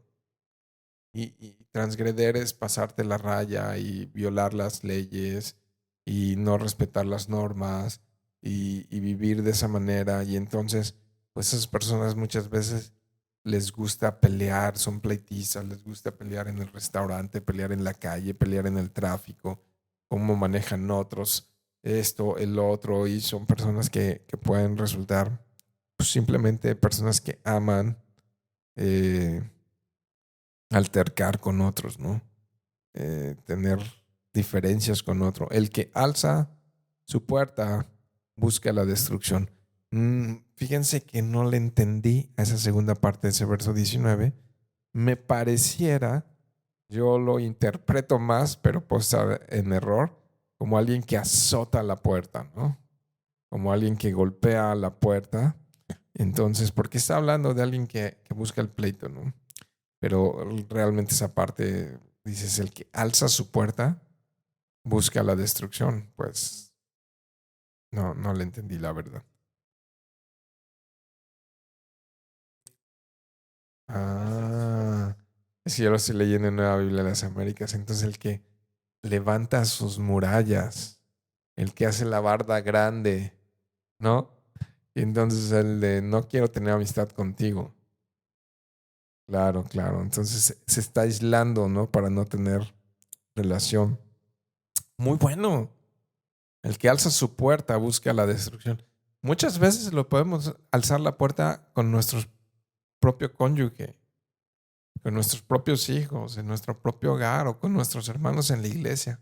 Y transgreder es pasarte la raya y violar las leyes y no respetar las normas y vivir de esa manera. Y entonces, pues esas personas muchas veces les gusta pelear, son pleitistas, les gusta pelear en el restaurante, pelear en la calle, pelear en el tráfico, cómo manejan otros, esto, el otro, y son personas que pueden resultar pues, simplemente personas que aman. Eh, Altercar con otros, ¿no? Tener diferencias con otro. El que alza su puerta busca la destrucción. Fíjense que no le entendí a esa segunda parte de ese verso 19. Me pareciera, yo lo interpreto más, pero puedo estar en error, como alguien que azota la puerta, ¿no? Como alguien que golpea la puerta. Entonces, porque está hablando de alguien que busca el pleito, ¿no? Pero realmente esa parte, dices, el que alza su puerta busca la destrucción. Pues no le entendí la verdad. Ah, Es que yo lo estoy leyendo en Nueva Biblia de las Américas. Entonces el que levanta sus murallas, el que hace la barda grande, ¿no? Y entonces el de no quiero tener amistad contigo. Claro, claro. Entonces se está aislando, ¿no? Para no tener relación. Muy bueno. El que alza su puerta busca la destrucción. Muchas veces lo podemos alzar la puerta con nuestro propio cónyuge, con nuestros propios hijos, en nuestro propio hogar o con nuestros hermanos en la iglesia.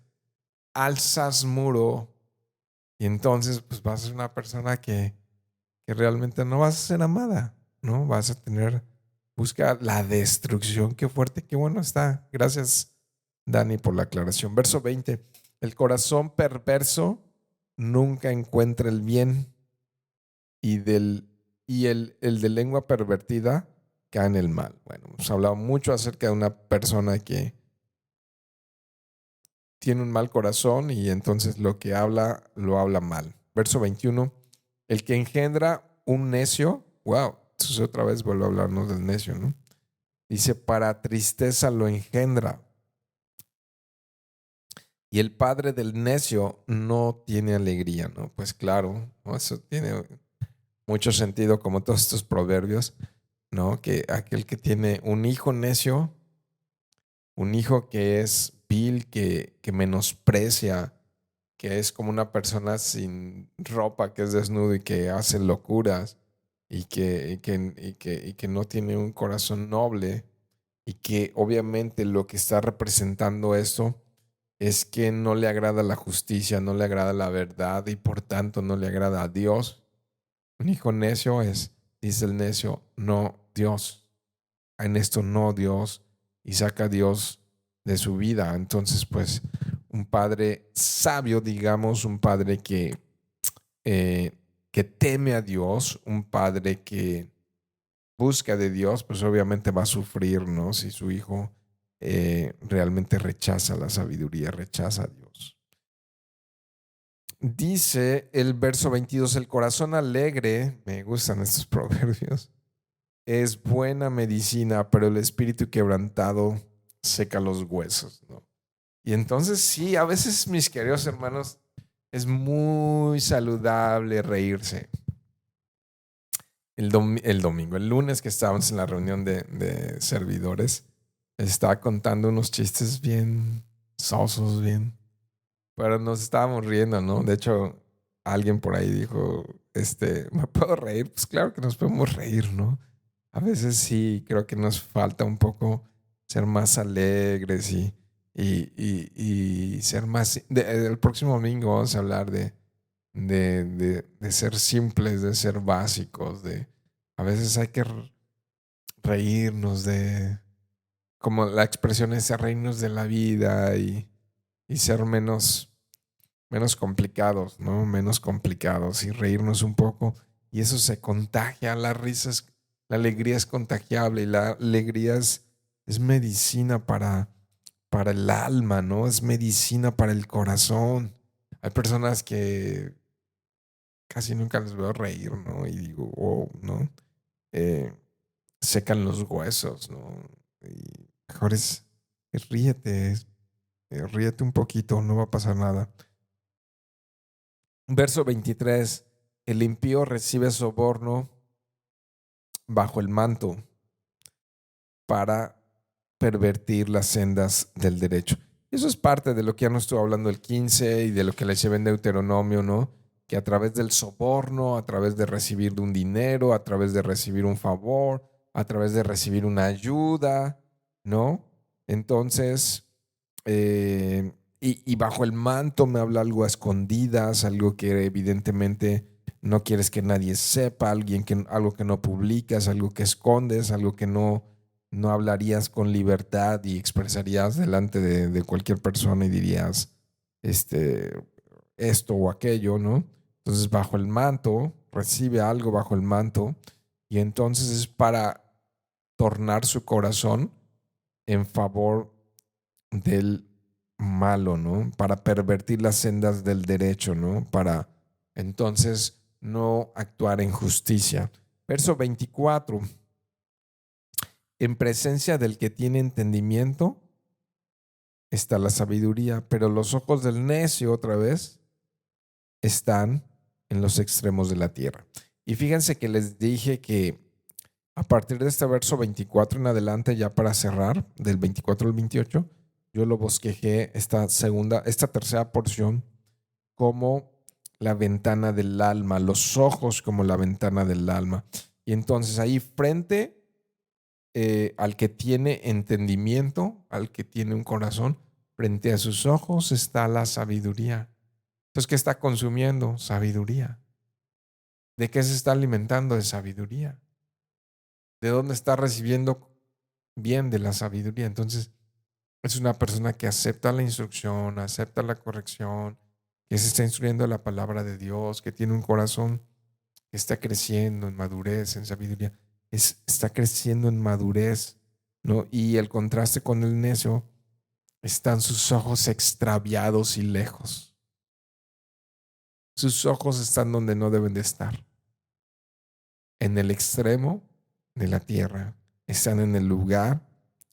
Alzas muro y entonces pues vas a ser una persona que realmente no vas a ser amada, ¿no? Vas a tener, busca la destrucción. Qué fuerte, qué bueno está. Gracias, Dani, por la aclaración. Verso 20. El corazón perverso nunca encuentra el bien y, el de lengua pervertida cae en el mal. Bueno, hemos hablado mucho acerca de una persona que tiene un mal corazón y entonces lo que habla, lo habla mal. Verso 21. El que engendra un necio, wow, entonces otra vez vuelvo a hablarnos del necio, ¿no? Dice, para tristeza lo engendra. Y el padre del necio no tiene alegría, ¿no? Pues claro, ¿no? Eso tiene mucho sentido como todos estos proverbios, ¿no? Que aquel que tiene un hijo necio, un hijo que es vil, que menosprecia, que es como una persona sin ropa, que es desnudo y que hace locuras y que no tiene un corazón noble y que obviamente lo que está representando esto es que no le agrada la justicia, no le agrada la verdad y por tanto no le agrada a Dios. Un hijo necio es, dice el necio, no Dios. En esto no Dios y saca a Dios de su vida. Entonces, pues, un padre sabio, digamos, un padre eh, que teme a Dios, un padre que busca de Dios, pues obviamente va a sufrir, ¿no? Si su hijo realmente rechaza la sabiduría, rechaza a Dios. Dice el verso 22, el corazón alegre, me gustan estos proverbios, es buena medicina, pero el espíritu quebrantado seca los huesos, ¿no? Y entonces sí, a veces, mis queridos hermanos, es muy saludable reírse. El domingo, el lunes que estábamos en la reunión de servidores, estaba contando unos chistes bien sosos, bien, pero nos estábamos riendo, ¿no? De hecho, alguien por ahí dijo, ¿me puedo reír? Pues claro que nos podemos reír, ¿no? A veces sí, creo que nos falta un poco ser más alegres y ser más... el próximo domingo vamos a hablar de ser simples, de ser básicos, a veces hay que reírnos como la expresión es reírnos de la vida y ser menos complicados, ¿no? Menos complicados y reírnos un poco. Y eso se contagia, la alegría es contagiable y la alegría es medicina para el alma, ¿no? Es medicina para el corazón. Hay personas que casi nunca les veo reír, ¿no? Y digo, oh, ¿no? Eh, secan los huesos, ¿no? Y mejor ríete, ríete un poquito, no va a pasar nada. Verso 23, el impío recibe soborno bajo el manto para pervertir las sendas del derecho. Eso es parte de lo que ya nos estuvo hablando el 15 y de lo que les lleva en Deuteronomio, ¿no? Que a través del soborno, a través de recibir un dinero, a través de recibir un favor, a través de recibir una ayuda, ¿no? Entonces, y bajo el manto me habla algo a escondidas, algo que evidentemente no quieres que nadie sepa, algo que no publicas, algo que escondes, algo que no hablarías con libertad y expresarías delante de cualquier persona y dirías esto o aquello, ¿no? Entonces, bajo el manto, recibe algo bajo el manto y entonces es para tornar su corazón en favor del malo, ¿no? Para pervertir las sendas del derecho, ¿no? Para entonces no actuar en justicia. Verso 24. En presencia del que tiene entendimiento está la sabiduría, pero los ojos del necio, otra vez, están en los extremos de la tierra. Y fíjense que les dije que a partir de este verso 24 en adelante, ya para cerrar, del 24 al 28, yo lo bosquejé esta tercera porción como la ventana del alma, los ojos como la ventana del alma. Y entonces ahí frente al que tiene entendimiento, al que tiene un corazón, frente a sus ojos está la sabiduría. Entonces, ¿qué está consumiendo? Sabiduría. ¿De qué se está alimentando? De sabiduría. ¿De dónde está recibiendo bien de la sabiduría? Entonces, es una persona que acepta la instrucción, acepta la corrección, que se está instruyendo la palabra de Dios, que tiene un corazón que está creciendo en madurez, en sabiduría. Está creciendo en madurez, ¿no? Y el contraste con el necio, están sus ojos extraviados y lejos. Sus ojos están donde no deben de estar. En el extremo de la tierra. Están en el lugar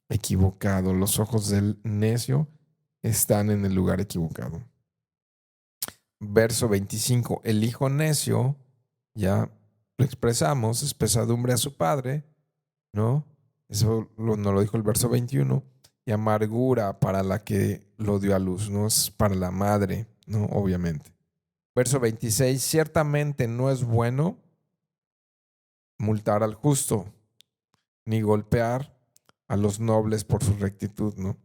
equivocado. Los ojos del necio están en el lugar equivocado. Verso 25. El hijo necio, ya lo expresamos, es pesadumbre a su padre, ¿no? Eso nos lo dijo el verso 21. Y amargura para la que lo dio a luz, no es para la madre, ¿no? Obviamente. Verso 26. Ciertamente no es bueno multar al justo, ni golpear a los nobles por su rectitud, ¿no?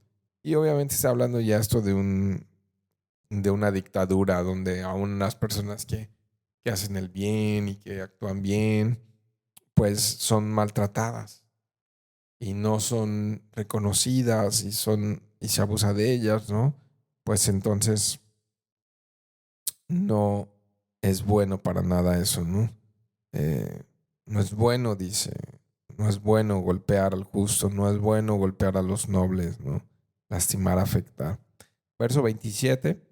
Y obviamente está hablando ya esto de una dictadura donde aún las personas que hacen el bien y que actúan bien, pues son maltratadas y no son reconocidas y se abusa de ellas, ¿no? Pues entonces no es bueno para nada eso, ¿no? Eh, no es bueno, dice, no es bueno golpear al justo, no es bueno golpear a los nobles, ¿no? Lastimar, afectar. Verso 27,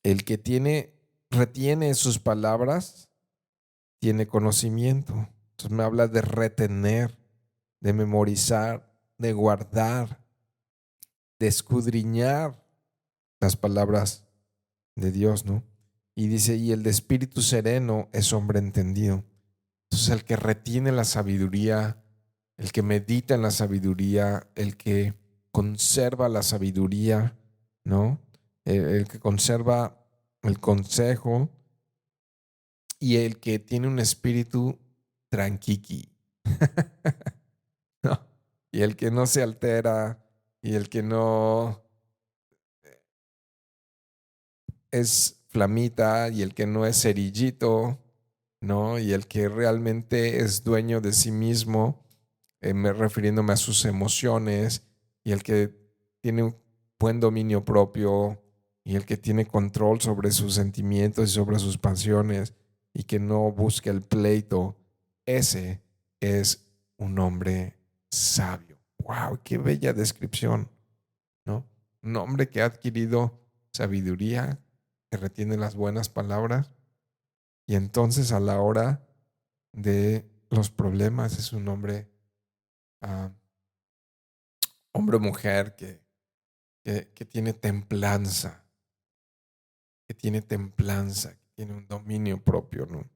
el que retiene sus palabras, tiene conocimiento. Entonces me habla de retener, de memorizar, de guardar, de escudriñar las palabras de Dios, ¿no? Y dice, y el de espíritu sereno es hombre entendido. Entonces el que retiene la sabiduría, el que medita en la sabiduría, el que conserva la sabiduría, ¿no? El que conserva el consejo y el que tiene un espíritu tranquiqui, ¿no? Y el que no se altera y el que no es flamita y el que no es cerillito, ¿no? Y el que realmente es dueño de sí mismo, refiriéndome a sus emociones, y el que tiene un buen dominio propio, y el que tiene control sobre sus sentimientos y sobre sus pasiones, y que no busca el pleito, ese es un hombre sabio. ¡Wow! ¡Qué bella descripción! ¿No? Un hombre que ha adquirido sabiduría, que retiene las buenas palabras, y entonces a la hora de los problemas es un hombre, uh, hombre o mujer que tiene templanza, que tiene un dominio propio, ¿no?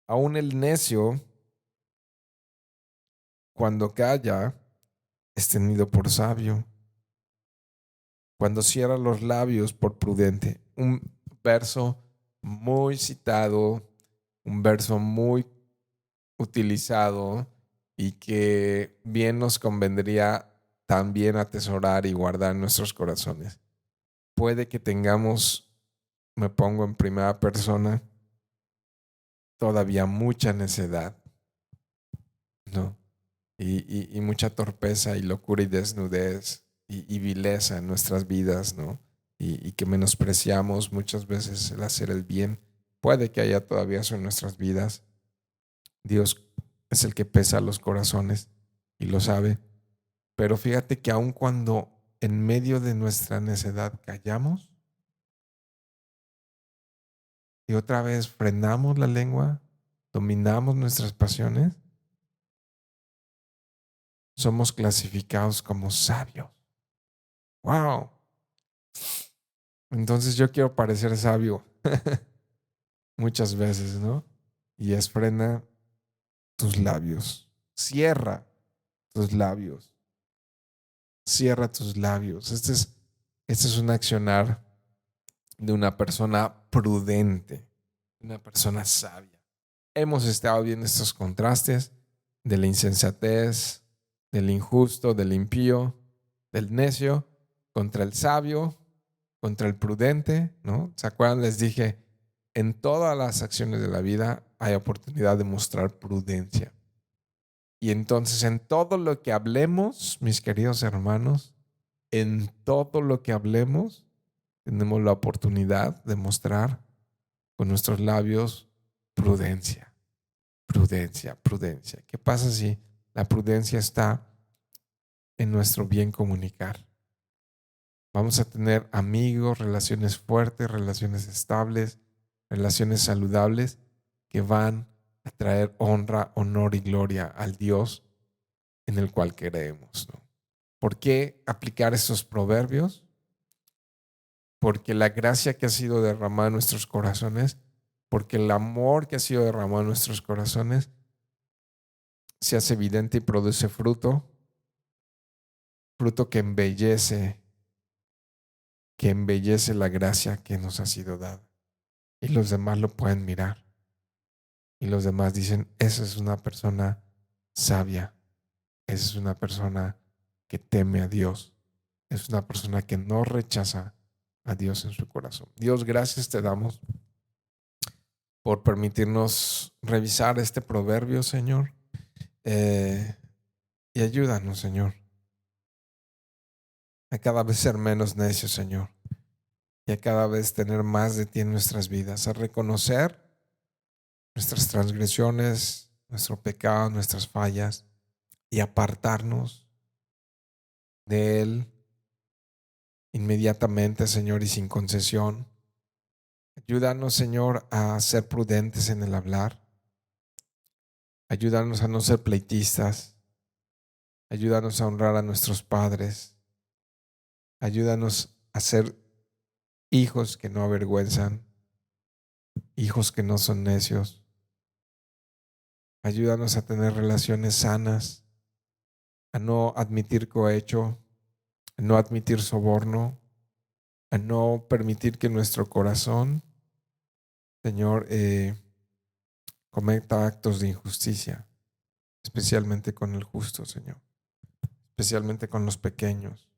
Aún el necio, cuando calla, es tenido por sabio, cuando cierra los labios por prudente. Un verso muy citado, un verso muy utilizado y que bien nos convendría también atesorar y guardar en nuestros corazones. Puede que tengamos, me pongo en primera persona, todavía mucha necedad, ¿no? Y mucha torpeza y locura y desnudez y vileza en nuestras vidas, ¿no? Y que menospreciamos muchas veces el hacer el bien. Puede que haya todavía eso en nuestras vidas. Dios es el que pesa los corazones y lo sabe. Pero fíjate que aun cuando en medio de nuestra necedad callamos y otra vez frenamos la lengua, dominamos nuestras pasiones, somos clasificados como sabios. ¡Wow! Entonces yo quiero parecer sabio muchas veces, ¿no? Y es frena tus labios. Cierra tus labios. Cierra tus labios. Este es un accionar de una persona prudente, una persona sabia. Hemos estado viendo estos contrastes de la insensatez, del injusto, del impío, del necio, contra el sabio, contra el prudente, ¿no? ¿Se acuerdan? Les dije, en todas las acciones de la vida hay oportunidad de mostrar prudencia. Y entonces en todo lo que hablemos, mis queridos hermanos, en todo lo que hablemos, tenemos la oportunidad de mostrar con nuestros labios prudencia, prudencia, prudencia. ¿Qué pasa si la prudencia está en nuestro bien comunicar? Vamos a tener amigos, relaciones fuertes, relaciones estables, relaciones saludables que van a traer honra, honor y gloria al Dios en el cual creemos, ¿no? ¿Por qué aplicar estos proverbios? Porque la gracia que ha sido derramada en nuestros corazones, porque el amor que ha sido derramado en nuestros corazones se hace evidente y produce fruto, fruto que embellece la gracia que nos ha sido dada. Y los demás lo pueden mirar. Y los demás dicen, esa es una persona sabia, esa es una persona que teme a Dios, es una persona que no rechaza a Dios en su corazón. Dios, gracias te damos por permitirnos revisar este proverbio, Señor. Y ayúdanos, Señor, a cada vez ser menos necios, Señor, y a cada vez tener más de ti en nuestras vidas, a reconocer nuestras transgresiones, nuestro pecado, nuestras fallas, y apartarnos de Él inmediatamente, Señor, y sin concesión. Ayúdanos, Señor, a ser prudentes en el hablar. Ayúdanos a no ser pleitistas. Ayúdanos a honrar a nuestros padres. Ayúdanos a ser hijos que no avergüenzan, hijos que no son necios. Ayúdanos a tener relaciones sanas, a no admitir cohecho, a no admitir soborno, a no permitir que nuestro corazón, Señor, cometa actos de injusticia, especialmente con el justo, Señor, especialmente con los pequeños,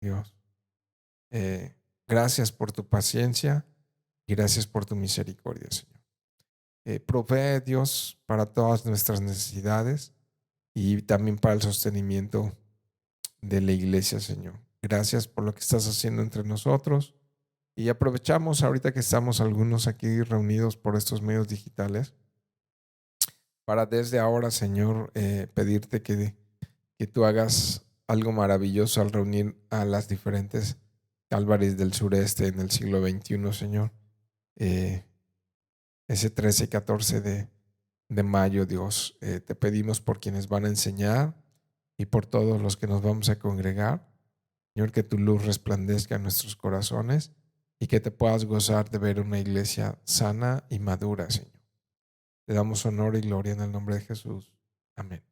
Dios. Gracias por tu paciencia y gracias por tu misericordia, Señor. Provee, Dios, para todas nuestras necesidades y también para el sostenimiento de la iglesia, Señor. Gracias por lo que estás haciendo entre nosotros y aprovechamos ahorita que estamos algunos aquí reunidos por estos medios digitales para desde ahora, Señor, pedirte que tú hagas algo maravilloso al reunir a las diferentes Calvaries del sureste en el siglo XXI, Señor. Ese 13 y 14 de mayo, Dios, te pedimos por quienes van a enseñar y por todos los que nos vamos a congregar. Señor, que tu luz resplandezca en nuestros corazones y que te puedas gozar de ver una iglesia sana y madura, Señor. Te damos honor y gloria en el nombre de Jesús. Amén.